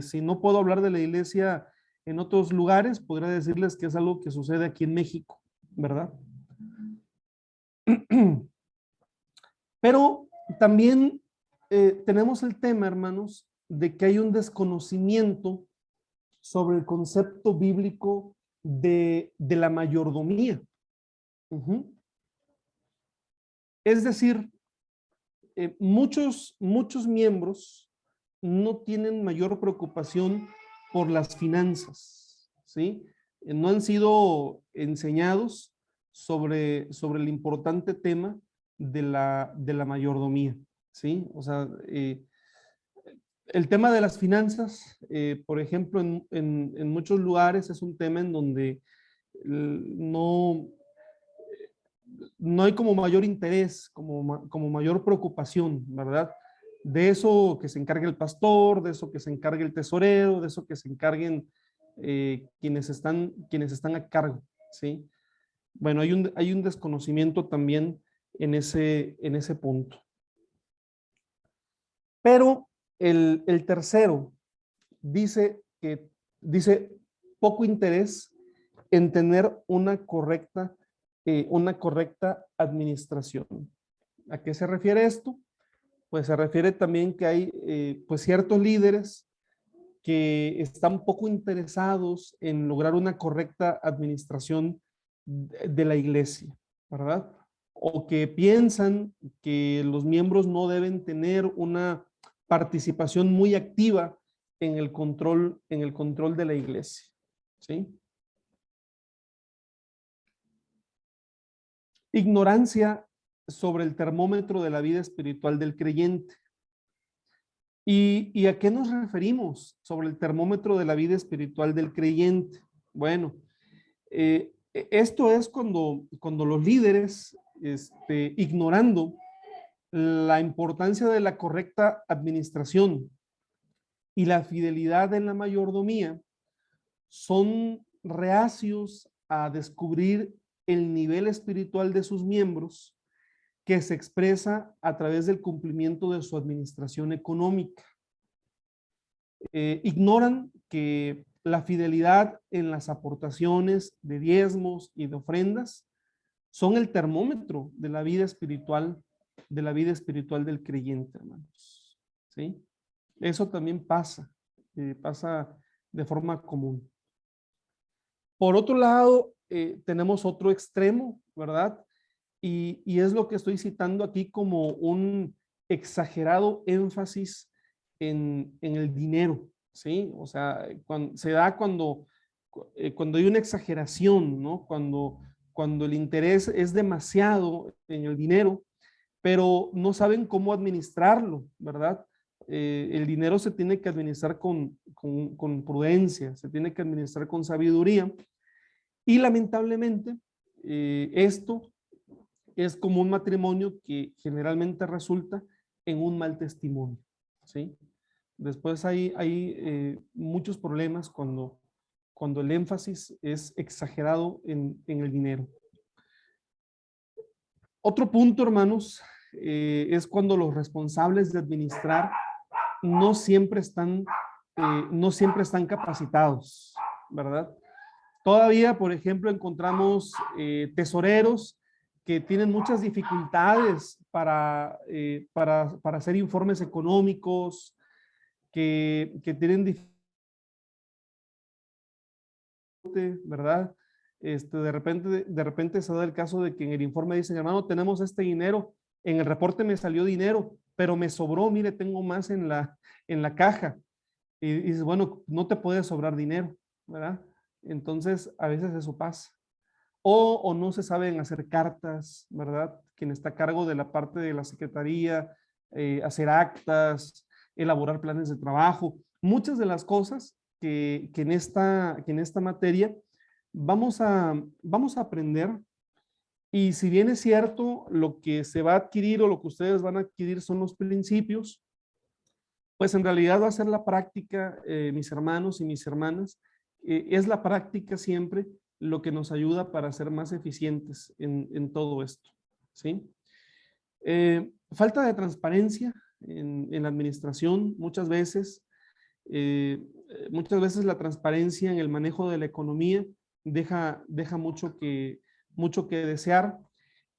Si no puedo hablar de la iglesia en otros lugares, podría decirles que es algo que sucede aquí en México, ¿verdad? Pero también tenemos el tema, hermanos, de que hay un desconocimiento sobre el concepto bíblico de la mayordomía. Es decir, muchos miembros no tienen mayor preocupación por las finanzas, ¿sí? No han sido enseñados sobre el importante tema de la mayordomía, ¿sí? O sea, el tema de las finanzas, por ejemplo, en muchos lugares es un tema en donde no hay como mayor interés, como mayor preocupación, ¿verdad? De eso que se encargue el pastor, de eso que se encargue el tesorero, de eso que se encarguen quienes están a cargo, ¿sí? Bueno, hay un desconocimiento también en ese punto. Pero el tercero dice poco interés en tener una correcta administración. ¿A qué se refiere esto? Pues se refiere también que hay pues ciertos líderes que están poco interesados en lograr una correcta administración de la iglesia, ¿verdad? O que piensan que los miembros no deben tener una participación muy activa en el control de la iglesia, ¿sí? Ignorancia sobre el termómetro de la vida espiritual del creyente. ¿Y a qué nos referimos sobre el termómetro de la vida espiritual del creyente? Bueno, esto es cuando los líderes, ignorando la importancia de la correcta administración y la fidelidad en la mayordomía, son reacios a descubrir el nivel espiritual de sus miembros, que se expresa a través del cumplimiento de su administración económica. Ignoran que la fidelidad en las aportaciones de diezmos y de ofrendas son el termómetro de la vida espiritual, del creyente, hermanos. ¿Sí? Eso también pasa de forma común. Por otro lado, tenemos otro extremo, ¿verdad? Y es lo que estoy citando aquí como un exagerado énfasis en el dinero, ¿sí? O sea, cuando hay una exageración, ¿no? Cuando el interés es demasiado en el dinero, pero no saben cómo administrarlo, ¿verdad? El dinero se tiene que administrar con prudencia, se tiene que administrar con sabiduría, y lamentablemente esto es como un matrimonio que generalmente resulta en un mal testimonio, ¿sí? Después hay muchos problemas cuando el énfasis es exagerado en el dinero. Otro punto, hermanos, es cuando los responsables de administrar no siempre están capacitados, ¿verdad? Todavía, por ejemplo, encontramos tesoreros que tienen muchas dificultades para hacer informes económicos, que tienen dificultades, ¿verdad? De repente se da el caso de que en el informe dicen, hermano, tenemos este dinero, en el reporte me salió dinero, pero me sobró, mire, tengo más en la caja. Y dices, bueno, no te puede sobrar dinero, ¿verdad? Entonces, a veces eso pasa. O no se saben hacer cartas, ¿verdad? Quien está a cargo de la parte de la secretaría, hacer actas, elaborar planes de trabajo, muchas de las cosas que en esta materia vamos a aprender. Y si bien es cierto, lo que se va a adquirir o lo que ustedes van a adquirir son los principios, pues en realidad va a ser la práctica, mis hermanos y mis hermanas, es la práctica siempre lo que nos ayuda para ser más eficientes en todo esto, ¿sí? Falta de transparencia en la administración, muchas veces la transparencia en el manejo de la economía deja mucho que desear.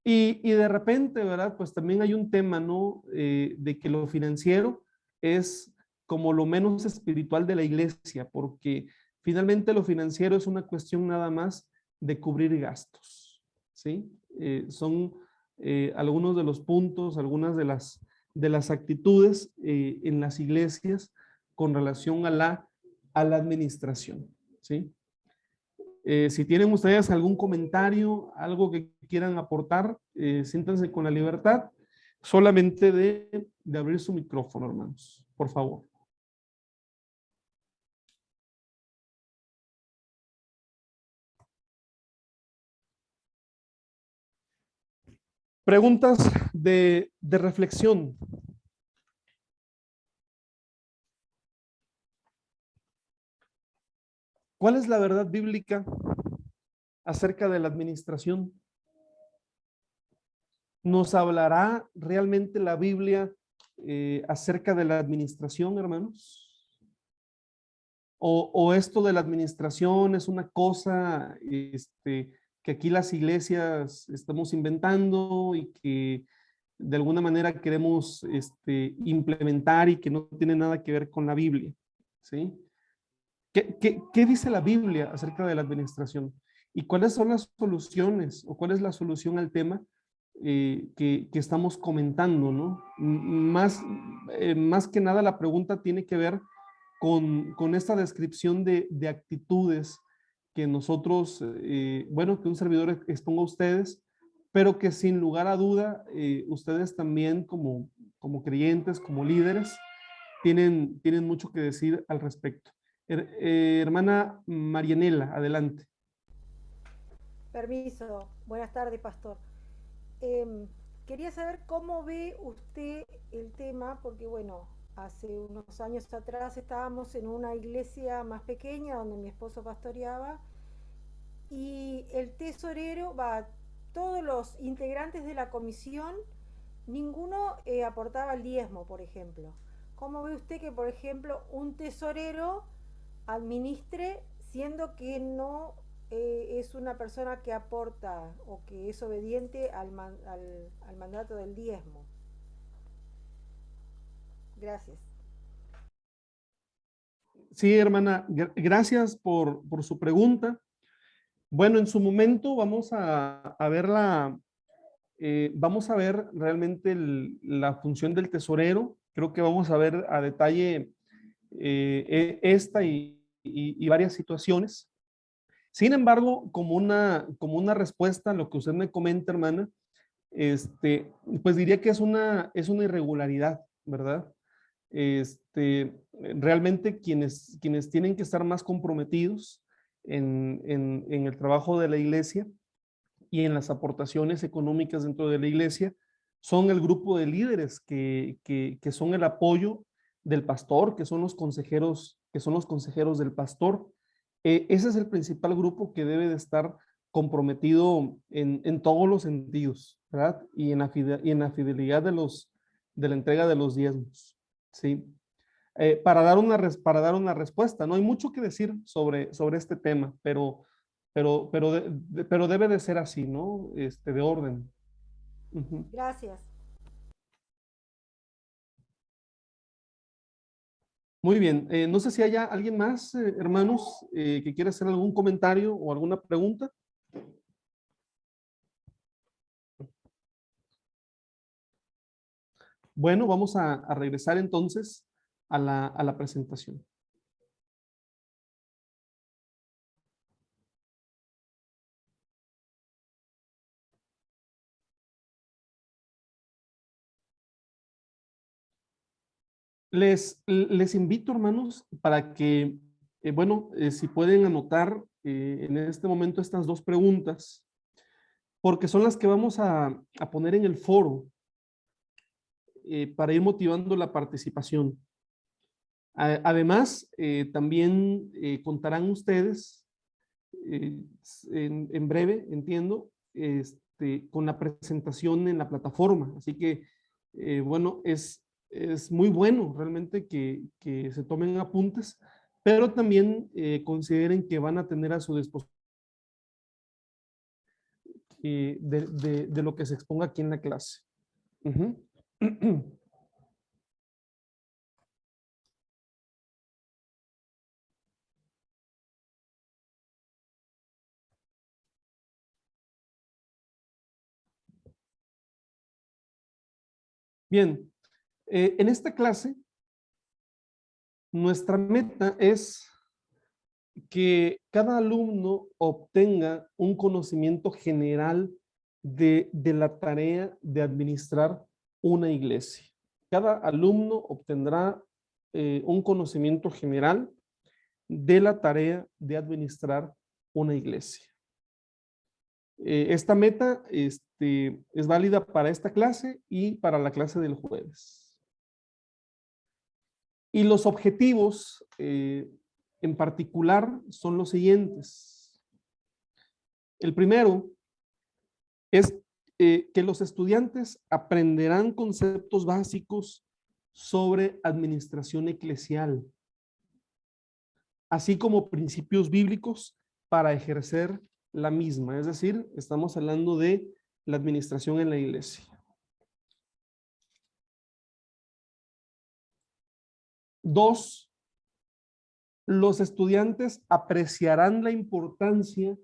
Y de repente, ¿verdad? Pues también hay un tema, ¿no? De que lo financiero es como lo menos espiritual de la iglesia, porque finalmente lo financiero es una cuestión nada más de cubrir gastos, ¿sí? Son algunos de los puntos, algunas de las actitudes en las iglesias con relación a la administración, ¿sí? Si tienen ustedes algún comentario, algo que quieran aportar, siéntanse con la libertad solamente de abrir su micrófono, hermanos, por favor. Preguntas de reflexión. ¿Cuál es la verdad bíblica acerca de la administración? ¿Nos hablará realmente la Biblia acerca de la administración, hermanos? ¿O esto de la administración es una cosa que aquí las iglesias estamos inventando y que de alguna manera queremos implementar y que no tiene nada que ver con la Biblia? ¿Sí? ¿Qué dice la Biblia acerca de la administración? ¿Y cuáles son las soluciones o cuál es la solución al tema que estamos comentando, ¿no? Más que nada la pregunta tiene que ver con esta descripción de actitudes que nosotros, bueno, que un servidor exponga a ustedes, pero que sin lugar a duda, ustedes también como creyentes, como líderes, tienen mucho que decir al respecto. Hermana Marianela, adelante. Permiso. Buenas tardes, pastor. Quería saber cómo ve usted el tema, porque bueno, hace unos años atrás estábamos en una iglesia más pequeña donde mi esposo pastoreaba y el tesorero, todos los integrantes de la comisión, ninguno aportaba el diezmo, por ejemplo. ¿Cómo ve usted que, por ejemplo, un tesorero administre siendo que no es una persona que aporta o que es obediente al mandato del diezmo? Gracias. Sí, hermana, gracias por su pregunta. Bueno, en su momento vamos a ver vamos a ver realmente la función del tesorero. Creo que vamos a ver a detalle esta y varias situaciones. Sin embargo, como una respuesta a lo que usted me comenta, hermana, pues diría que es una irregularidad, ¿verdad? Realmente quienes tienen que estar más comprometidos en el trabajo de la iglesia y en las aportaciones económicas dentro de la iglesia son el grupo de líderes que son el apoyo del pastor, que son los consejeros del pastor. Ese es el principal grupo que debe de estar comprometido en todos los sentidos, ¿verdad? Y en la fidelidad de la entrega de los diezmos, ¿sí? Para dar una respuesta, no hay mucho que decir sobre este tema, pero debe de ser así, ¿no? De orden. Uh-huh. Gracias. Muy bien. No sé si haya alguien más, hermanos, que quiera hacer algún comentario o alguna pregunta. Bueno, vamos a regresar entonces a la presentación. Les invito, hermanos, para que, si pueden anotar en este momento estas dos preguntas, porque son las que vamos a poner en el foro para ir motivando la participación. Además, también contarán ustedes en breve, entiendo, con la presentación en la plataforma. Así que, es muy bueno realmente que se tomen apuntes, pero también consideren que van a tener a su disposición de lo que se exponga aquí en la clase. Uh-huh. Bien, en esta clase, nuestra meta es que cada alumno obtenga un conocimiento general de la tarea de administrar una iglesia. Cada alumno obtendrá un conocimiento general de la tarea de administrar una iglesia. Esta meta es válida para esta clase y para la clase del jueves. Y los objetivos en particular son los siguientes. El primero es que los estudiantes aprenderán conceptos básicos sobre administración eclesial, así como principios bíblicos para ejercer la misma. Es decir, estamos hablando de la administración en la iglesia. 2, los estudiantes apreciarán la importancia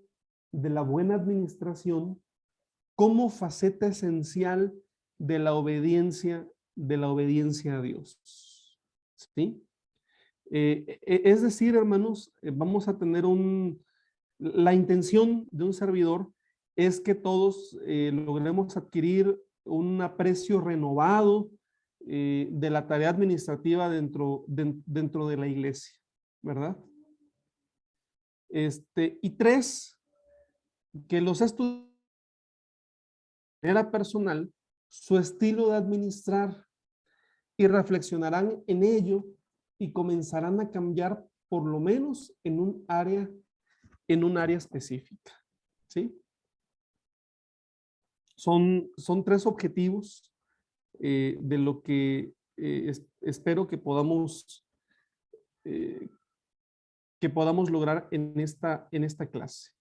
de la buena administración como faceta esencial de la obediencia a Dios. ¿Sí? Es decir, hermanos, vamos a tener la intención de un servidor es que todos logremos adquirir un aprecio renovado de la tarea administrativa dentro de la iglesia, ¿verdad? Y 3, que los estudiantes de manera personal su estilo de administrar y reflexionarán en ello y comenzarán a cambiar por lo menos en un área específica. ¿sí? Son tres objetivos de lo que espero que podamos lograr en esta clase.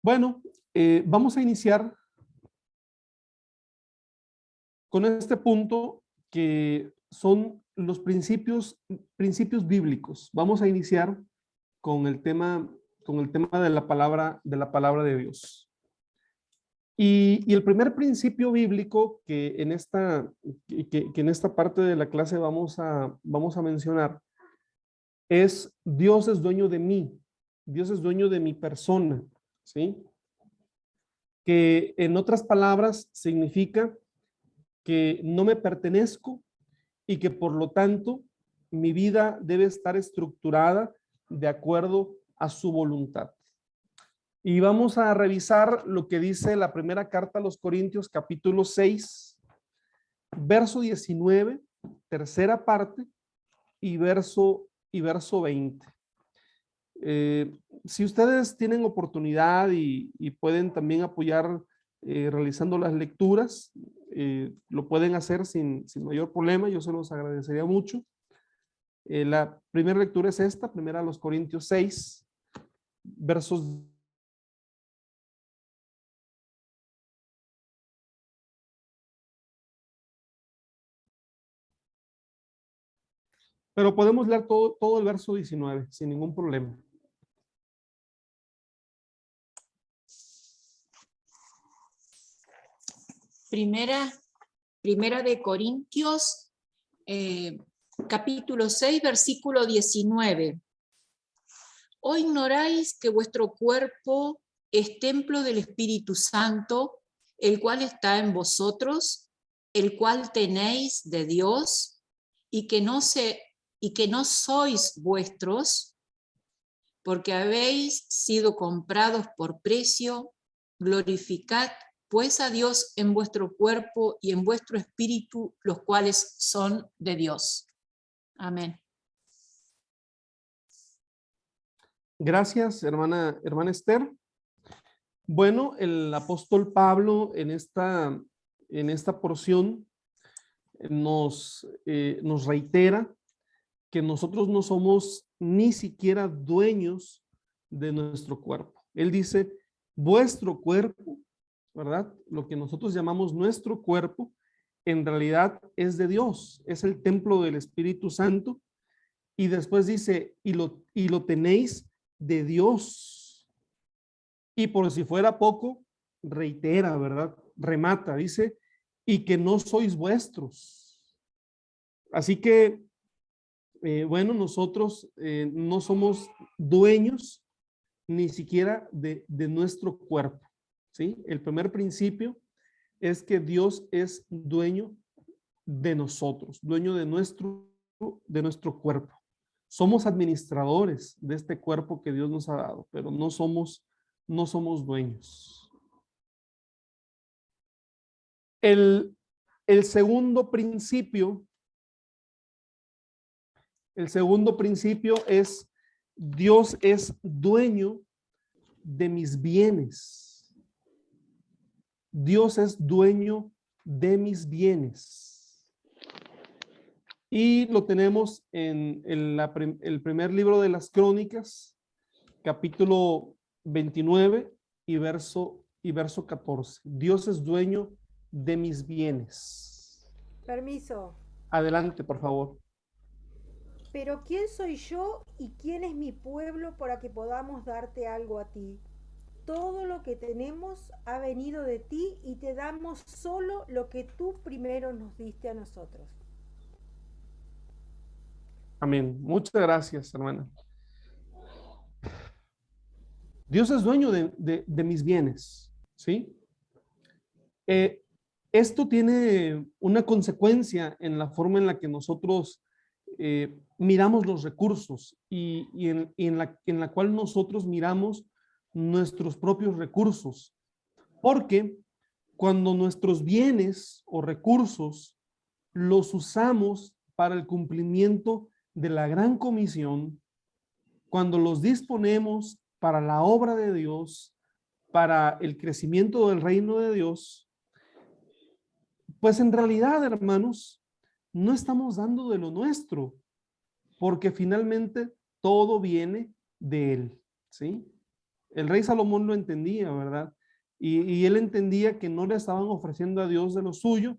Bueno, vamos a iniciar con este punto que son los principios bíblicos. Vamos a iniciar con el tema de la palabra de Dios. Y el primer principio bíblico que en esta parte de la clase vamos a mencionar es: Dios es dueño de mí, Dios es dueño de mi persona, ¿sí? Que en otras palabras significa que no me pertenezco y que por lo tanto mi vida debe estar estructurada de acuerdo a su voluntad. Y vamos a revisar lo que dice la primera carta a los Corintios, capítulo 6, verso 19, tercera parte, y verso 20. Si ustedes tienen oportunidad y pueden también apoyar realizando las lecturas, lo pueden hacer sin mayor problema, yo se los agradecería mucho. La primera lectura es esta, primera a los Corintios 6, versos. Pero podemos leer todo el verso 19 sin ningún problema. Primera de Corintios, capítulo 6, versículo 19. ¿O ignoráis que vuestro cuerpo es templo del Espíritu Santo, el cual está en vosotros, el cual tenéis de Dios, y que no sois vuestros, porque habéis sido comprados por precio? Glorificad pues a Dios en vuestro cuerpo y en vuestro espíritu, los cuales son de Dios. Amén. Gracias, hermana Esther. Bueno, el apóstol Pablo en esta porción nos reitera que nosotros no somos ni siquiera dueños de nuestro cuerpo. Él dice, vuestro cuerpo, ¿verdad? Lo que nosotros llamamos nuestro cuerpo, en realidad es de Dios, es el templo del Espíritu Santo. Y después dice, y lo tenéis de Dios. Y por si fuera poco, reitera, ¿verdad? Remata, dice, y que no sois vuestros. Así que, bueno, nosotros no somos dueños ni siquiera de nuestro cuerpo, ¿sí? El primer principio es que Dios es dueño de nosotros, dueño de nuestro cuerpo. Somos administradores de este cuerpo que Dios nos ha dado, pero no somos dueños. El segundo principio es: Dios es dueño de mis bienes. Dios es dueño de mis bienes. Y lo tenemos en el primer libro de las Crónicas, capítulo 29 y verso 14. Dios es dueño de mis bienes. Permiso. Adelante, por favor. Pero ¿quién soy yo y quién es mi pueblo para que podamos darte algo a ti? Todo lo que tenemos ha venido de ti y te damos solo lo que tú primero nos diste a nosotros. Amén. Muchas gracias, hermana. Dios es dueño de mis bienes, ¿sí? Esto tiene una consecuencia en la forma en la que nosotros miramos los recursos y en la cual nosotros miramos nuestros propios recursos. Porque cuando nuestros bienes o recursos los usamos para el cumplimiento de la gran comisión, cuando los disponemos para la obra de Dios, para el crecimiento del reino de Dios, pues en realidad, hermanos, no estamos dando de lo nuestro, porque finalmente todo viene de Él, ¿sí? El rey Salomón lo entendía, ¿verdad? Y él entendía que no le estaban ofreciendo a Dios de lo suyo,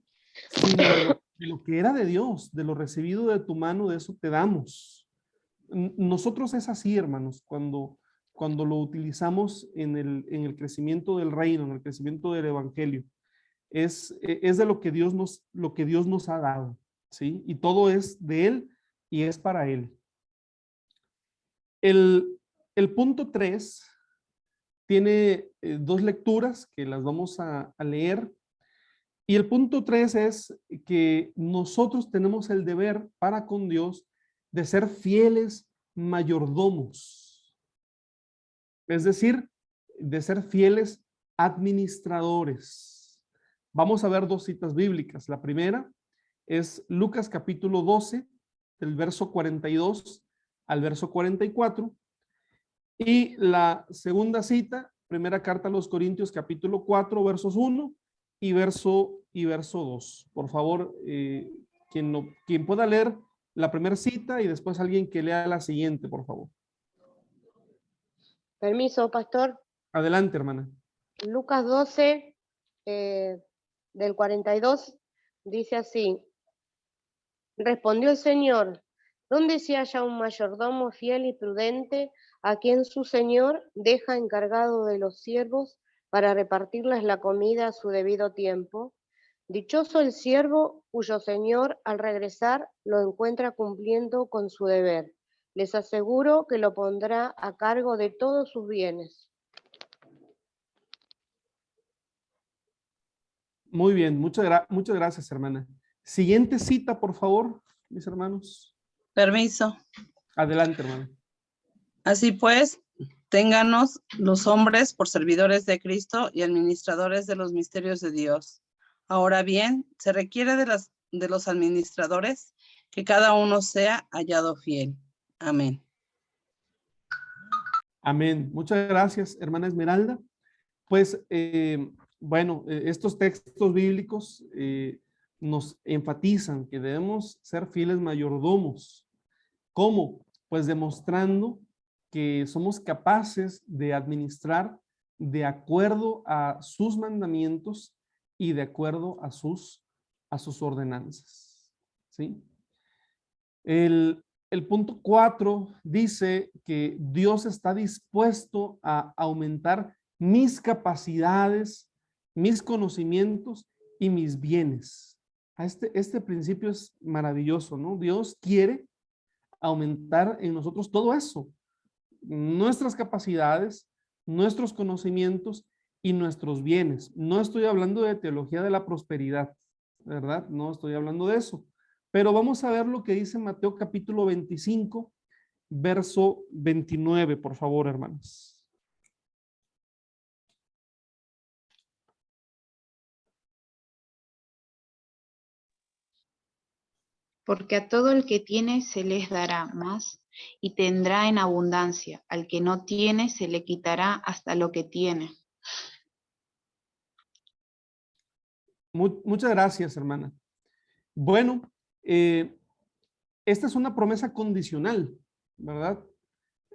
sino de lo que era de Dios, de lo recibido de tu mano, de eso te damos. Nosotros es así, hermanos, cuando lo utilizamos en el crecimiento del reino, en el crecimiento del evangelio. Es de lo que Dios nos ha dado, ¿sí? Y todo es de Él y es para Él. El punto 3 tiene dos lecturas que las vamos a leer. Y el punto 3 es que nosotros tenemos el deber para con Dios de ser fieles mayordomos. Es decir, de ser fieles administradores. Vamos a ver dos citas bíblicas. La primera es Lucas capítulo 12, del verso 42 al verso 44. Y la segunda cita, primera carta a los Corintios capítulo 4, versos 1 y verso 2. Por favor, quien pueda leer la primera cita y después alguien que lea la siguiente, por favor. Permiso, pastor. Adelante, hermana. Lucas 12, del 42, dice así: respondió el Señor: ¿dónde se halla un mayordomo fiel y prudente, a quien su señor deja encargado de los siervos para repartirles la comida a su debido tiempo? Dichoso el siervo cuyo señor al regresar lo encuentra cumpliendo con su deber. Les aseguro que lo pondrá a cargo de todos sus bienes. Muy bien, muchas gracias, hermana. Siguiente cita, por favor, mis hermanos. Permiso. Adelante, hermano. Así pues, ténganos los hombres por servidores de Cristo y administradores de los misterios de Dios. Ahora bien, se requiere de los administradores que cada uno sea hallado fiel. Amén. Amén. Muchas gracias, hermana Esmeralda. Pues, bueno, estos textos bíblicos nos enfatizan que debemos ser fieles mayordomos. ¿Cómo? Pues demostrando que somos capaces de administrar de acuerdo a sus mandamientos y de acuerdo a sus ordenanzas, ¿sí? El punto 4 dice que Dios está dispuesto a aumentar mis capacidades, mis conocimientos y mis bienes. Este principio es maravilloso, ¿no? Dios quiere aumentar en nosotros todo eso, nuestras capacidades, nuestros conocimientos y nuestros bienes. No estoy hablando de teología de la prosperidad, ¿verdad? No estoy hablando de eso. Pero vamos a ver lo que dice Mateo capítulo 25, verso 29, por favor, hermanos. Porque a todo el que tiene se les dará más y tendrá en abundancia. Al que no tiene se le quitará hasta lo que tiene. Muchas gracias, hermana. Bueno, esta es una promesa condicional, ¿verdad?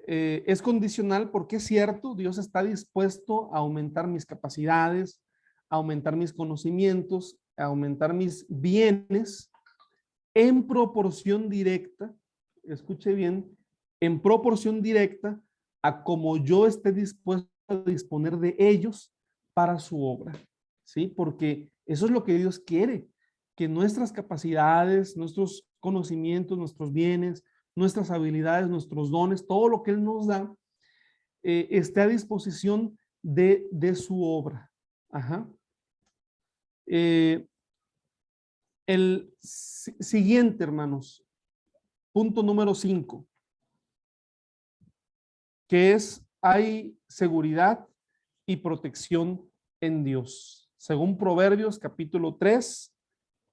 Es condicional porque es cierto, Dios está dispuesto a aumentar mis capacidades, a aumentar mis conocimientos, a aumentar mis bienes en proporción directa, escuche bien, en proporción directa a como yo esté dispuesto a disponer de ellos para su obra, ¿sí? Porque eso es lo que Dios quiere, que nuestras capacidades, nuestros conocimientos, nuestros bienes, nuestras habilidades, nuestros dones, todo lo que Él nos da, esté a disposición de su obra. Ajá. El siguiente, hermanos, punto número 5, que es hay seguridad y protección en Dios. Según Proverbios capítulo 3,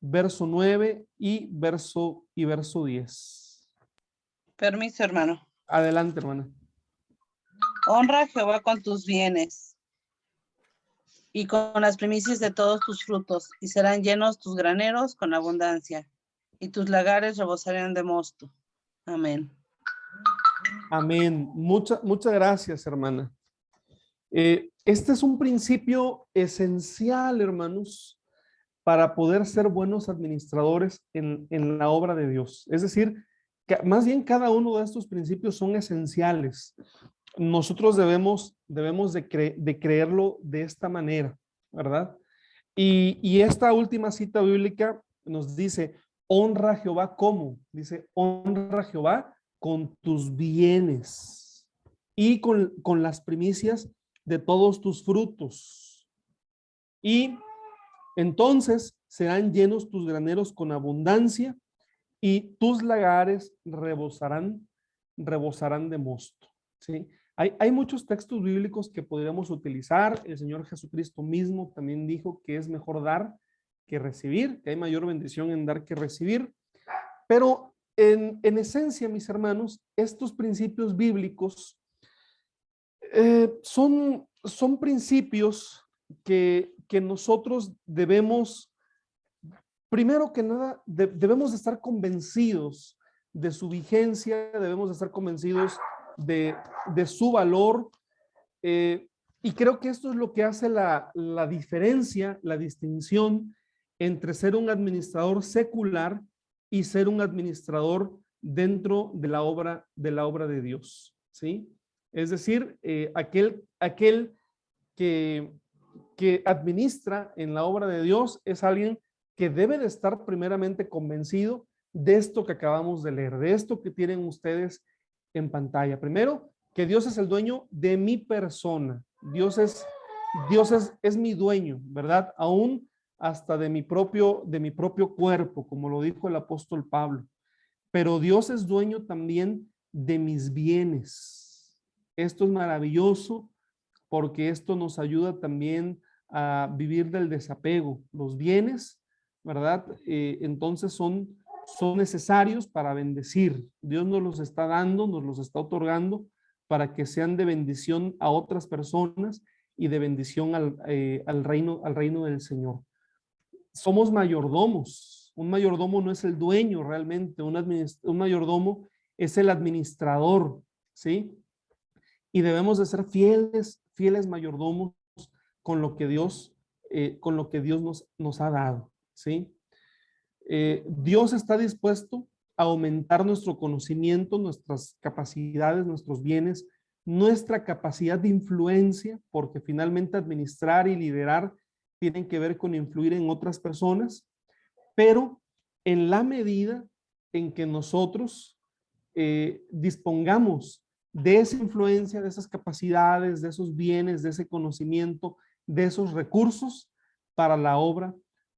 verso 9 y verso 10. Permiso, hermano. Adelante, hermana. Honra a Jehová con tus bienes y con las primicias de todos tus frutos, y serán llenos tus graneros con abundancia, y tus lagares rebosarán de mosto. Amén. Amén. Muchas gracias, hermana. Este es un principio esencial, hermanos, para poder ser buenos administradores en la obra de Dios. Es decir, que más bien cada uno de estos principios son esenciales. Nosotros debemos de creerlo de esta manera, ¿verdad? Y esta última cita bíblica nos dice, honra a Jehová, ¿cómo? Dice, honra a Jehová con tus bienes y con las primicias de todos tus frutos. Y entonces serán llenos tus graneros con abundancia y tus lagares rebosarán de mosto. ¿Sí? Hay muchos textos bíblicos que podríamos utilizar. El Señor Jesucristo mismo también dijo que es mejor dar que recibir, que hay mayor bendición en dar que recibir. Pero en esencia, mis hermanos, estos principios bíblicos son principios que nosotros debemos, primero que nada, debemos de estar convencidos de su vigencia, debemos de estar convencidos de su valor, y creo que esto es lo que hace la diferencia, la distinción entre ser un administrador secular y ser un administrador dentro de la obra de Dios, ¿sí? Es decir, aquel que administra en la obra de Dios es alguien que debe de estar primeramente convencido de esto que acabamos de leer, de esto que tienen ustedes en pantalla. Primero, que Dios es el dueño de mi persona. Dios es mi dueño, ¿verdad? Aún hasta de mi propio cuerpo, como lo dijo el apóstol Pablo. Pero Dios es dueño también de mis bienes. Esto es maravilloso porque esto nos ayuda también a vivir del desapego. Los bienes, ¿verdad? Entonces son necesarios para bendecir. Dios nos los está dando, nos los está otorgando para que sean de bendición a otras personas y de bendición al reino del Señor. Somos mayordomos. Un mayordomo no es el dueño realmente, un mayordomo es el administrador, ¿sí? Y debemos de ser fieles mayordomos con lo que Dios nos ha dado, ¿sí? Dios está dispuesto a aumentar nuestro conocimiento, nuestras capacidades, nuestros bienes, nuestra capacidad de influencia, porque finalmente administrar y liderar tienen que ver con influir en otras personas, pero en la medida en que nosotros dispongamos de esa influencia, de esas capacidades, de esos bienes, de ese conocimiento, de esos recursos para la obra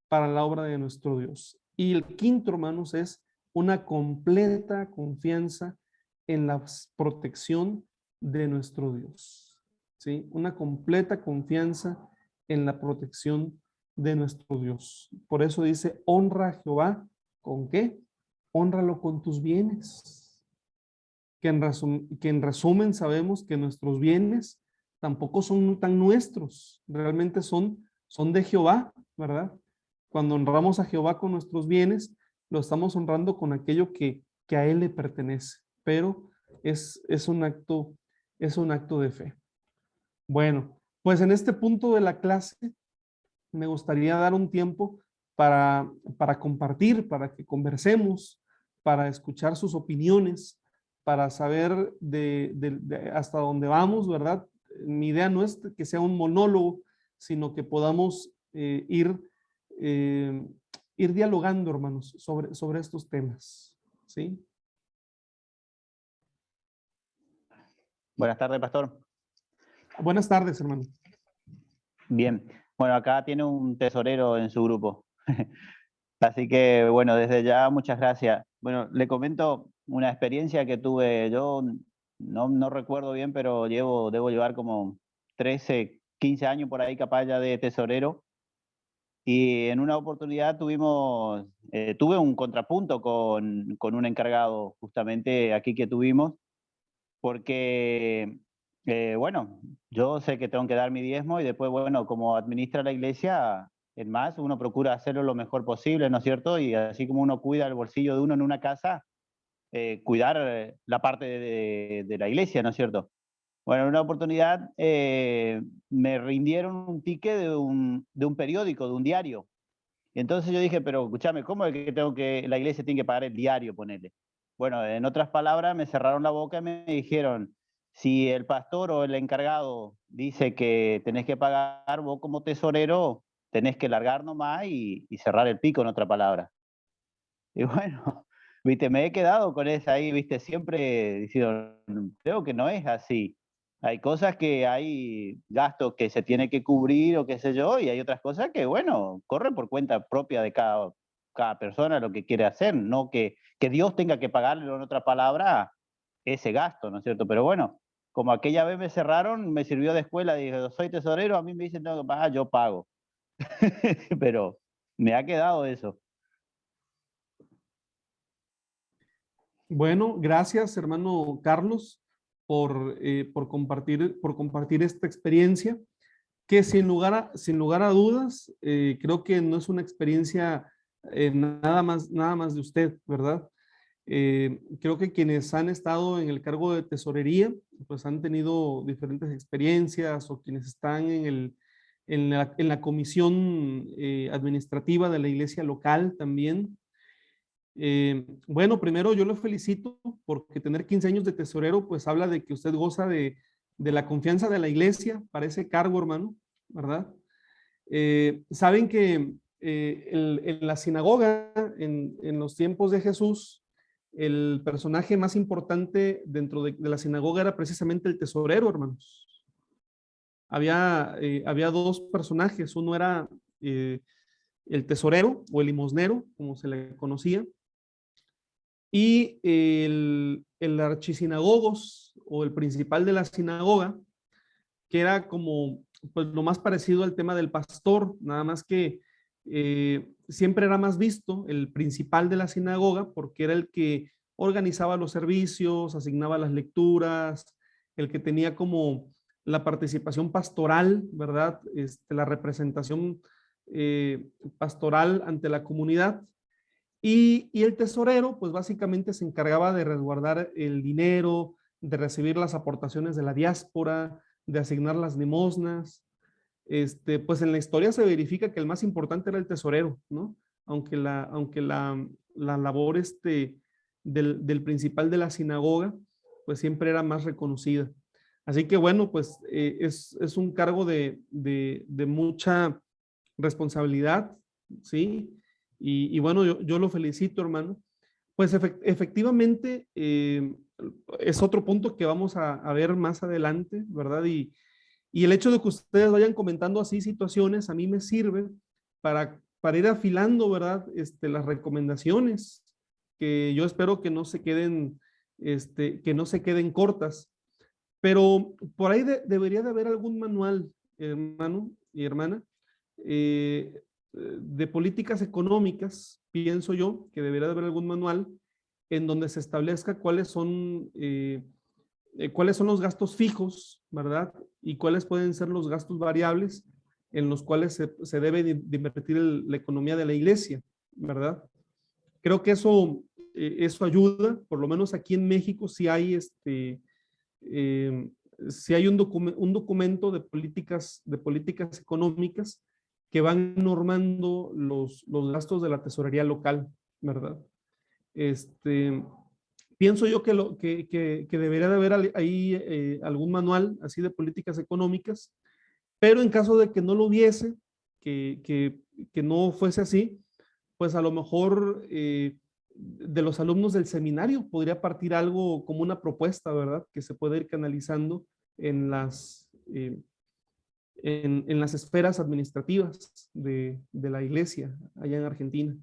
de nuestro Dios. Y el quinto, hermanos, es una completa confianza en la protección de nuestro Dios. ¿Sí? Una completa confianza en la protección de nuestro Dios. Por eso dice, honra a Jehová, ¿con qué? Hónralo con tus bienes. Que en resumen sabemos que nuestros bienes tampoco son tan nuestros, realmente son de Jehová, ¿verdad? Cuando honramos a Jehová con nuestros bienes, lo estamos honrando con aquello que a Él le pertenece, pero es un acto de fe. Bueno, pues en este punto de la clase me gustaría dar un tiempo para compartir, para que conversemos, para escuchar sus opiniones, para saber hasta dónde vamos, ¿verdad? Mi idea no es que sea un monólogo, sino que podamos ir dialogando, hermanos, sobre estos temas, ¿sí? Buenas tardes, pastor. Buenas tardes, hermano. Bien, bueno, acá tiene un tesorero en su grupo. Así que, bueno, desde ya, muchas gracias. Bueno, le comento, una experiencia que tuve. Yo no recuerdo bien, pero debo llevar como 13, 15 años por ahí capaz ya de tesorero. Y en una oportunidad tuve un contrapunto con un encargado justamente aquí que tuvimos, porque, bueno, yo sé que tengo que dar mi diezmo y después, bueno, como administra la iglesia, en más, uno procura hacerlo lo mejor posible, ¿no es cierto? Y así como uno cuida el bolsillo de uno en una casa, cuidar la parte de la iglesia, ¿no es cierto? Bueno, en una oportunidad me rindieron un ticket de un periódico, de un diario. Y entonces yo dije, pero escúchame, ¿cómo es que la iglesia tiene que pagar el diario, ponele? Bueno, en otras palabras, me cerraron la boca y me dijeron, si el pastor o el encargado dice que tenés que pagar, vos como tesorero tenés que largar nomás y cerrar el pico, en otra palabra. Y bueno, viste, me he quedado con esa ahí, viste, siempre diciendo, creo que no es así. Hay cosas que hay gastos que se tiene que cubrir o qué sé yo, y hay otras cosas que, bueno, corren por cuenta propia de cada persona lo que quiere hacer, no que Dios tenga que pagarle, en otra palabra, ese gasto, ¿no es cierto? Pero bueno, como aquella vez me cerraron, me sirvió de escuela, dije, soy tesorero, a mí me dicen tengo que pagar, yo pago. Pero me ha quedado eso. Bueno, gracias, hermano Carlos, por compartir esta experiencia, que sin lugar a dudas, creo que no es una experiencia nada más de usted, ¿verdad? Creo que quienes han estado en el cargo de tesorería, pues han tenido diferentes experiencias, o quienes están en la comisión administrativa de la iglesia local también. Bueno, primero yo lo felicito porque tener 15 años de tesorero, pues habla de que usted goza de la confianza de la iglesia para ese cargo, hermano, ¿verdad? Saben que en la sinagoga, en los tiempos de Jesús, el personaje más importante dentro de la sinagoga era precisamente el tesorero, hermanos. Había dos personajes, uno era el tesorero o el limosnero, como se le conocía, y el archisinagogos o el principal de la sinagoga, que era como pues lo más parecido al tema del pastor, nada más que siempre era más visto el principal de la sinagoga porque era el que organizaba los servicios, asignaba las lecturas, el que tenía como la participación pastoral, ¿verdad? La representación pastoral ante la comunidad. Y el tesorero, pues básicamente se encargaba de resguardar el dinero, de recibir las aportaciones de la diáspora, de asignar las limosnas. Pues en la historia se verifica que el más importante era el tesorero, ¿no? Aunque la labor del principal de la sinagoga, pues siempre era más reconocida. Así que bueno, pues es un cargo de mucha responsabilidad, ¿sí? Y bueno, yo lo felicito, hermano. Pues efectivamente, es otro punto que vamos a ver más adelante, ¿verdad? Y el hecho de que ustedes vayan comentando así situaciones, a mí me sirve para ir afilando, ¿verdad? Las recomendaciones, que yo espero que no se queden, que no se queden cortas. Pero por ahí debería de haber algún manual, hermano y hermana, de políticas económicas, pienso yo, que debería de haber algún manual en donde se establezca cuáles son los gastos fijos, ¿verdad? Y cuáles pueden ser los gastos variables en los cuales se debe de invertir la economía de la iglesia, ¿verdad? Creo que eso ayuda, por lo menos aquí en México sí hay si hay un documento de políticas económicas que van normando los gastos de la tesorería local, ¿verdad? Pienso yo que debería de haber ahí algún manual así de políticas económicas, pero en caso de que no lo hubiese, que no fuese así, pues a lo mejor de los alumnos del seminario podría partir algo como una propuesta, ¿verdad? Que se puede ir canalizando en las esferas administrativas de la iglesia allá en Argentina.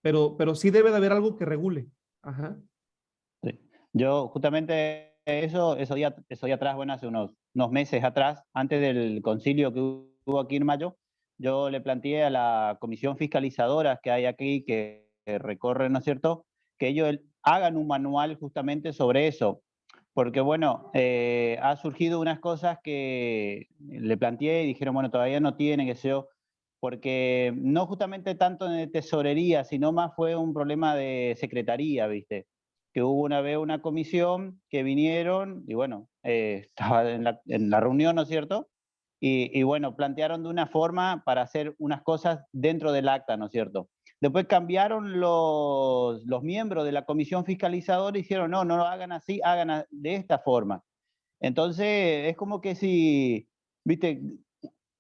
Pero sí debe de haber algo que regule. Ajá. Yo justamente eso día atrás, bueno, hace unos meses atrás, antes del concilio que hubo aquí en mayo, yo le planteé a la comisión fiscalizadora que hay aquí, que recorre, ¿no es cierto?, que ellos hagan un manual justamente sobre eso. Porque bueno, ha surgido unas cosas que le planteé y dijeron, bueno, todavía no tiene, qué sé yo, porque no justamente tanto en tesorería, sino más fue un problema de secretaría, ¿viste? Que hubo una vez una comisión que vinieron y bueno, estaba en la reunión, ¿no es cierto? Y bueno, plantearon de una forma para hacer unas cosas dentro del acta, ¿no es cierto? Después cambiaron los miembros de la comisión fiscalizadora y dijeron, no lo hagan así, de esta forma. Entonces, es como que si, viste,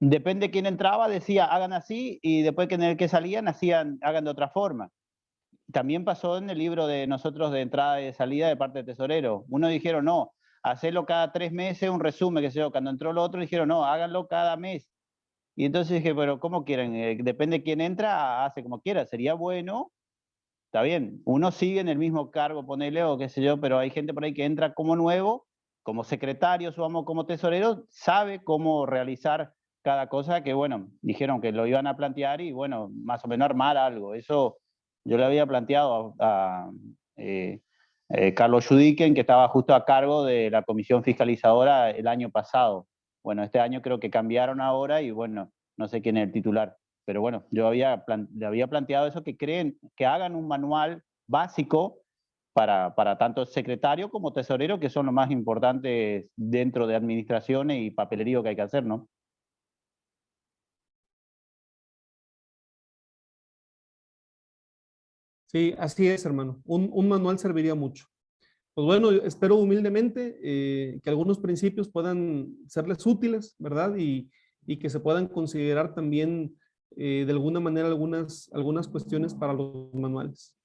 depende de quién entraba, decía, hagan así, y después que en el que salían, hagan de otra forma. También pasó en el libro de nosotros de entrada y de salida de parte del tesorero. Unos dijeron, no, hacerlo cada 3 meses, un resumen, qué sé yo. Cuando entró el otro, dijeron, no, háganlo cada mes. Y entonces dije, pero ¿cómo quieren? Depende de quién entra, hace como quiera. Sería bueno, está bien, uno sigue en el mismo cargo, ponele, o qué sé yo, pero hay gente por ahí que entra como nuevo, como secretario, vamos, como tesorero, sabe cómo realizar cada cosa que, bueno, dijeron que lo iban a plantear y, bueno, más o menos armar algo. Eso yo le había planteado a Carlos Judiquen, que estaba justo a cargo de la comisión fiscalizadora el año pasado. Bueno, este año creo que cambiaron ahora y, bueno, no sé quién es el titular. Pero bueno, yo le había planteado eso, que hagan un manual básico para tanto secretario como tesorero, que son los más importantes dentro de administraciones y papelerío que hay que hacer, ¿no? Sí, así es, hermano. Un manual serviría mucho. Pues bueno, yo espero humildemente que algunos principios puedan serles útiles, ¿verdad? Y que se puedan considerar también de alguna manera algunas cuestiones para los manuales.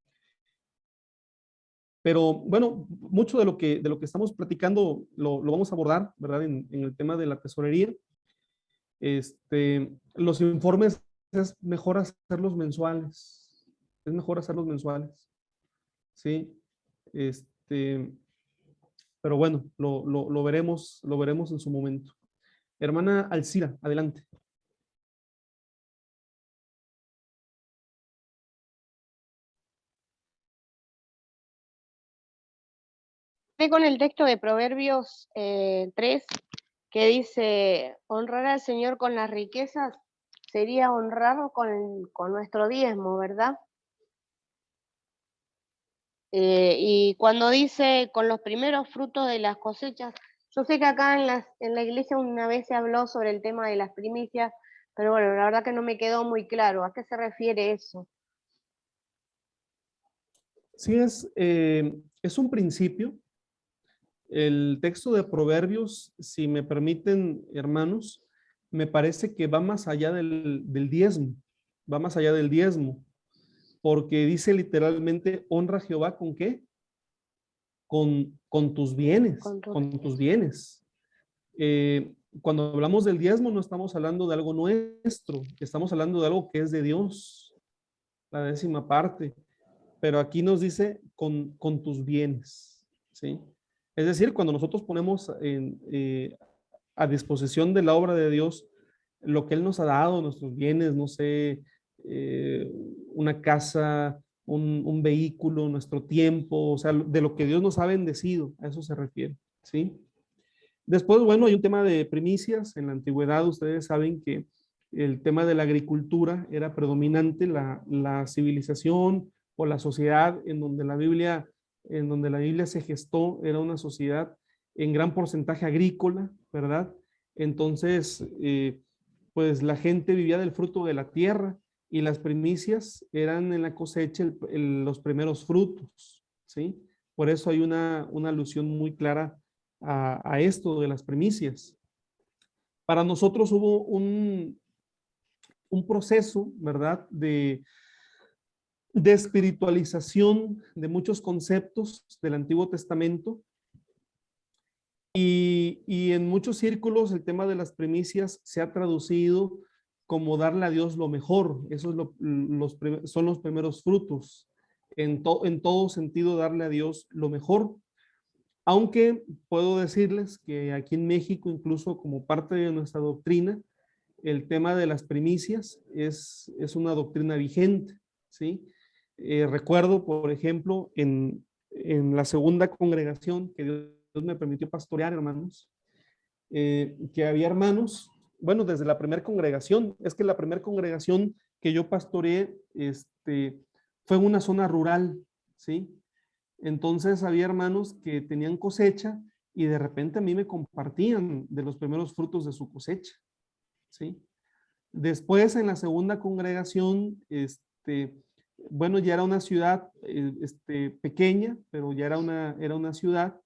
Pero bueno, mucho de lo que estamos platicando lo vamos a abordar, ¿verdad? En el tema de la tesorería. Los informes es mejor hacerlos mensuales. Es mejor hacerlos mensuales. Sí. Pero bueno, lo veremos en su momento. Hermana Alcira, adelante. Estoy con el texto de Proverbios 3, que dice, honrar al Señor con las riquezas sería honrarlo con nuestro diezmo, ¿verdad? Y cuando dice con los primeros frutos de las cosechas, yo sé que acá en la iglesia una vez se habló sobre el tema de las primicias, pero bueno, la verdad que no me quedó muy claro. ¿A qué se refiere eso? Sí, es un principio. El texto de Proverbios, si me permiten, hermanos, me parece que va más allá del diezmo, va más allá del diezmo, porque dice literalmente, honra a Jehová ¿con qué? Con tus bienes, con tus bienes. Cuando hablamos del diezmo no estamos hablando de algo nuestro, estamos hablando de algo que es de Dios, la 10ª parte, pero aquí nos dice con tus bienes, ¿sí? Es decir, cuando nosotros ponemos a disposición de la obra de Dios lo que Él nos ha dado, nuestros bienes, no sé, una casa, un vehículo, nuestro tiempo, o sea, de lo que Dios nos ha bendecido, a eso se refiere, ¿sí? Después, bueno, hay un tema de primicias. En la antigüedad, ustedes saben que el tema de la agricultura era predominante, la civilización o la sociedad en donde la Biblia se gestó, era una sociedad en gran porcentaje agrícola, ¿verdad? Entonces, pues la gente vivía del fruto de la tierra y las primicias eran en la cosecha los primeros frutos, ¿sí? Por eso hay una alusión muy clara a esto de las primicias. Para nosotros hubo un proceso, ¿verdad? De espiritualización de muchos conceptos del Antiguo Testamento y en muchos círculos el tema de las primicias se ha traducido como darle a Dios lo mejor. Eso son los primeros frutos. En todo sentido, darle a Dios lo mejor. Aunque puedo decirles que aquí en México, incluso como parte de nuestra doctrina, el tema de las primicias es una doctrina vigente, ¿sí? Recuerdo, por ejemplo, en la segunda congregación que Dios me permitió pastorear, hermanos, que había hermanos, bueno, desde la primera congregación, es que la primera congregación que yo pastoreé fue en una zona rural, ¿sí? Entonces había hermanos que tenían cosecha y de repente a mí me compartían de los primeros frutos de su cosecha, ¿sí? Después en la segunda congregación, bueno, ya era una ciudad pequeña, pero ya era una ciudad,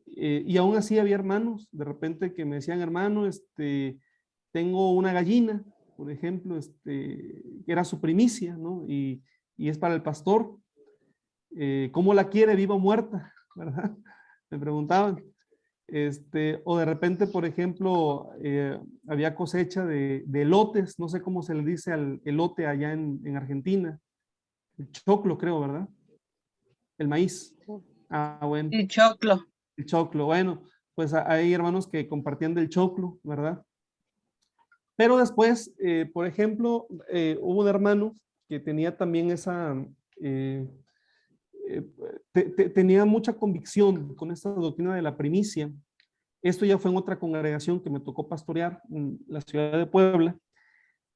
y aún así había hermanos, de repente que me decían, hermano, tengo una gallina, por ejemplo, que era su primicia, ¿no? Y es para el pastor. ¿Cómo la quiere, viva o muerta? ¿Verdad? Me preguntaban. O de repente, por ejemplo, había cosecha de elotes, no sé cómo se le dice al elote allá en Argentina. El choclo, creo, ¿verdad? El maíz. Ah, bueno. El choclo. El choclo, bueno, pues hay hermanos que compartían del choclo, ¿verdad? Pero después, por ejemplo, hubo un hermano que tenía también tenía mucha convicción con esta doctrina de la primicia. Esto ya fue en otra congregación que me tocó pastorear en la ciudad de Puebla.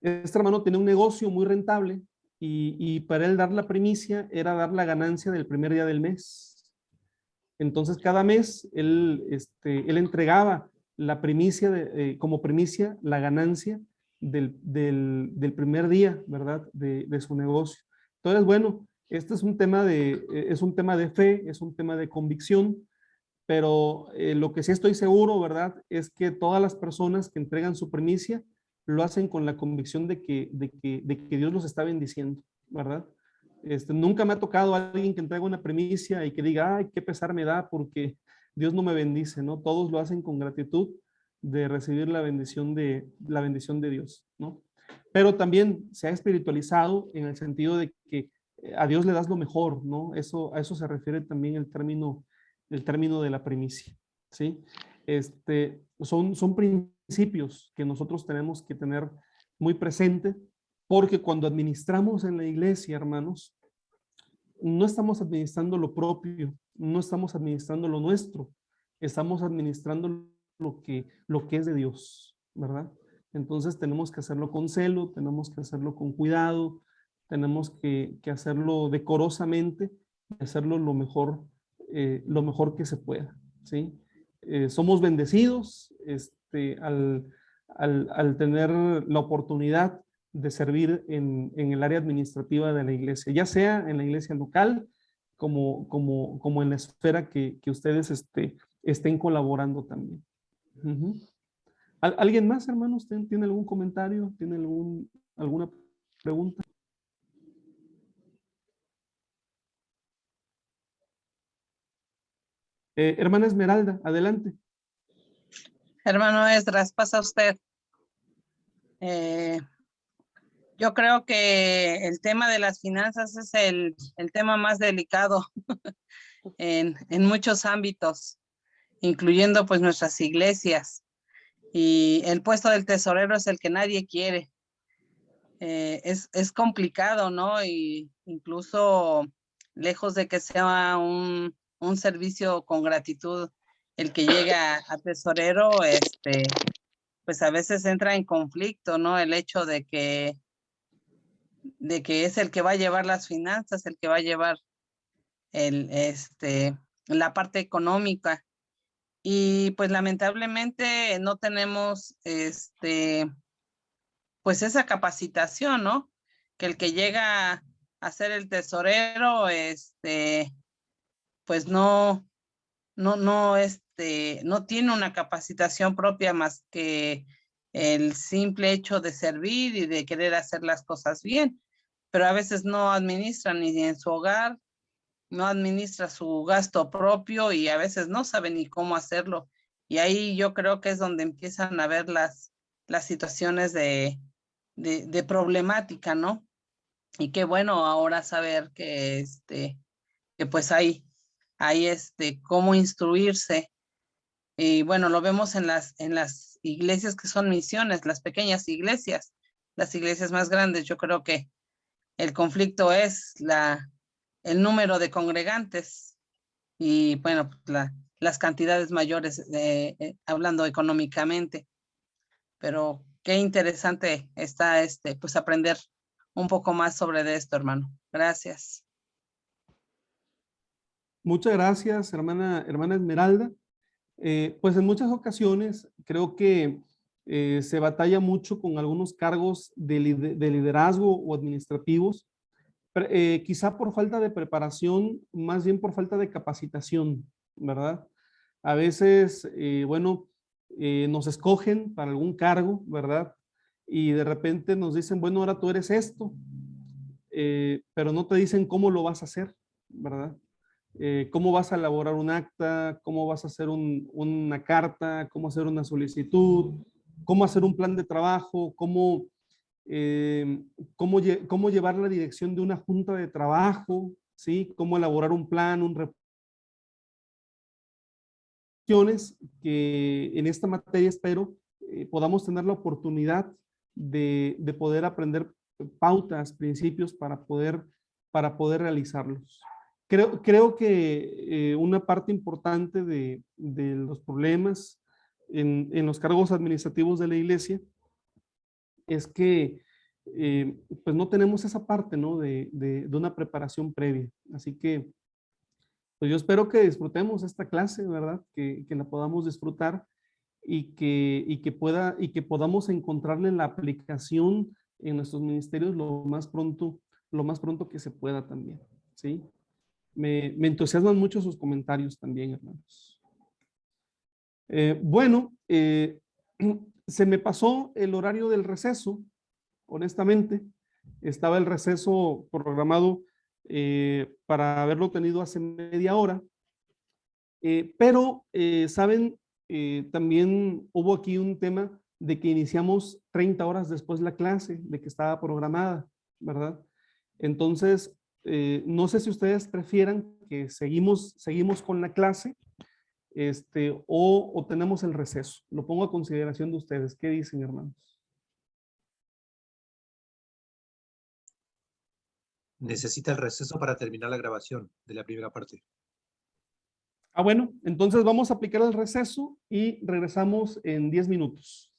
Este hermano tenía un negocio muy rentable y para él dar la primicia era dar la ganancia del primer día del mes. Entonces cada mes él entregaba la primicia, como primicia, la ganancia del primer día, ¿verdad? De su negocio. Entonces, bueno, este es un tema de fe, es un tema de convicción, pero lo que sí estoy seguro, ¿verdad? Es que todas las personas que entregan su primicia lo hacen con la convicción de que Dios los está bendiciendo, ¿verdad? Nunca me ha tocado alguien que entrega una primicia y que diga, ay, qué pesar me da porque Dios no me bendice, ¿no? Todos lo hacen con gratitud de recibir la bendición de Dios, ¿no? Pero también se ha espiritualizado en el sentido de que a Dios le das lo mejor, ¿no? A eso se refiere también el término de la primicia, ¿sí? Son principios que nosotros tenemos que tener muy presente, porque cuando administramos en la iglesia, hermanos, no estamos administrando lo propio, no estamos administrando lo nuestro, estamos administrando lo que es de Dios, ¿verdad? Entonces tenemos que hacerlo con celo, tenemos que hacerlo con cuidado, tenemos que hacerlo decorosamente, hacerlo lo mejor que se pueda, ¿sí? Somos bendecidos al tener la oportunidad de servir en el área administrativa de la iglesia, ya sea en la iglesia local como en la esfera que ustedes estén colaborando también. ¿Alguien más, hermanos? ¿Tiene algún comentario? ¿Tiene alguna pregunta? Hermana Esmeralda, adelante. Hermano Esdras, pasa usted. Yo creo que el tema de las finanzas es el tema más delicado en muchos ámbitos, incluyendo pues nuestras iglesias. Y el puesto del tesorero es el que nadie quiere. Es complicado, ¿no? Y incluso lejos de que sea un servicio con gratitud, el que llega a tesorero, pues a veces entra en conflicto, ¿no? El hecho de que es el que va a llevar las finanzas, el que va a llevar la parte económica. Y pues lamentablemente no tenemos pues esa capacitación, ¿no? Que el que llega a ser el tesorero, pues no tiene una capacitación propia más que el simple hecho de servir y de querer hacer las cosas bien, pero a veces no administra ni en su hogar, no administra su gasto propio y a veces no sabe ni cómo hacerlo. Y ahí yo creo que es donde empiezan a ver las situaciones de problemática, ¿no? Y qué bueno ahora saber que pues hay hay cómo instruirse. Y bueno, lo vemos en las iglesias que son misiones, las pequeñas iglesias, las iglesias más grandes. Yo creo que el conflicto es el número de congregantes y bueno, las cantidades mayores, hablando económicamente. Pero qué interesante está pues aprender un poco más sobre esto, hermano. Gracias. Muchas gracias, hermana Esmeralda. Pues en muchas ocasiones creo que se batalla mucho con algunos cargos de liderazgo o administrativos, quizá por falta de preparación, más bien por falta de capacitación, ¿verdad? A veces, bueno, nos escogen para algún cargo, ¿verdad? Y de repente nos dicen, bueno, ahora tú eres esto, pero no te dicen cómo lo vas a hacer, ¿verdad? Cómo vas a elaborar un acta, cómo vas a hacer una carta, cómo hacer una solicitud, cómo hacer un plan de trabajo, cómo llevar la dirección de una junta de trabajo, ¿sí? Cómo elaborar un plan, que en esta materia espero podamos tener la oportunidad de poder aprender pautas, principios para poder realizarlos. Creo que una parte importante de los problemas en los cargos administrativos de la iglesia es que pues no tenemos esa parte, ¿no? de una preparación previa. Así que pues yo espero que disfrutemos esta clase, ¿verdad? Que la podamos disfrutar y que podamos encontrarle la aplicación en nuestros ministerios lo más pronto que se pueda también, ¿sí? Me entusiasman mucho sus comentarios también, hermanos. Bueno, se me pasó el horario del receso, honestamente. Estaba el receso programado para haberlo tenido hace media hora. Pero, ¿saben? También hubo aquí un tema de que iniciamos 30 horas después la clase, de que estaba programada, ¿verdad? Entonces, no sé si ustedes prefieran que seguimos con la clase o tenemos el receso. Lo pongo a consideración de ustedes. ¿Qué dicen, hermanos? Necesita el receso para terminar la grabación de la primera parte. Bueno, entonces vamos a aplicar el receso y regresamos en 10 minutos.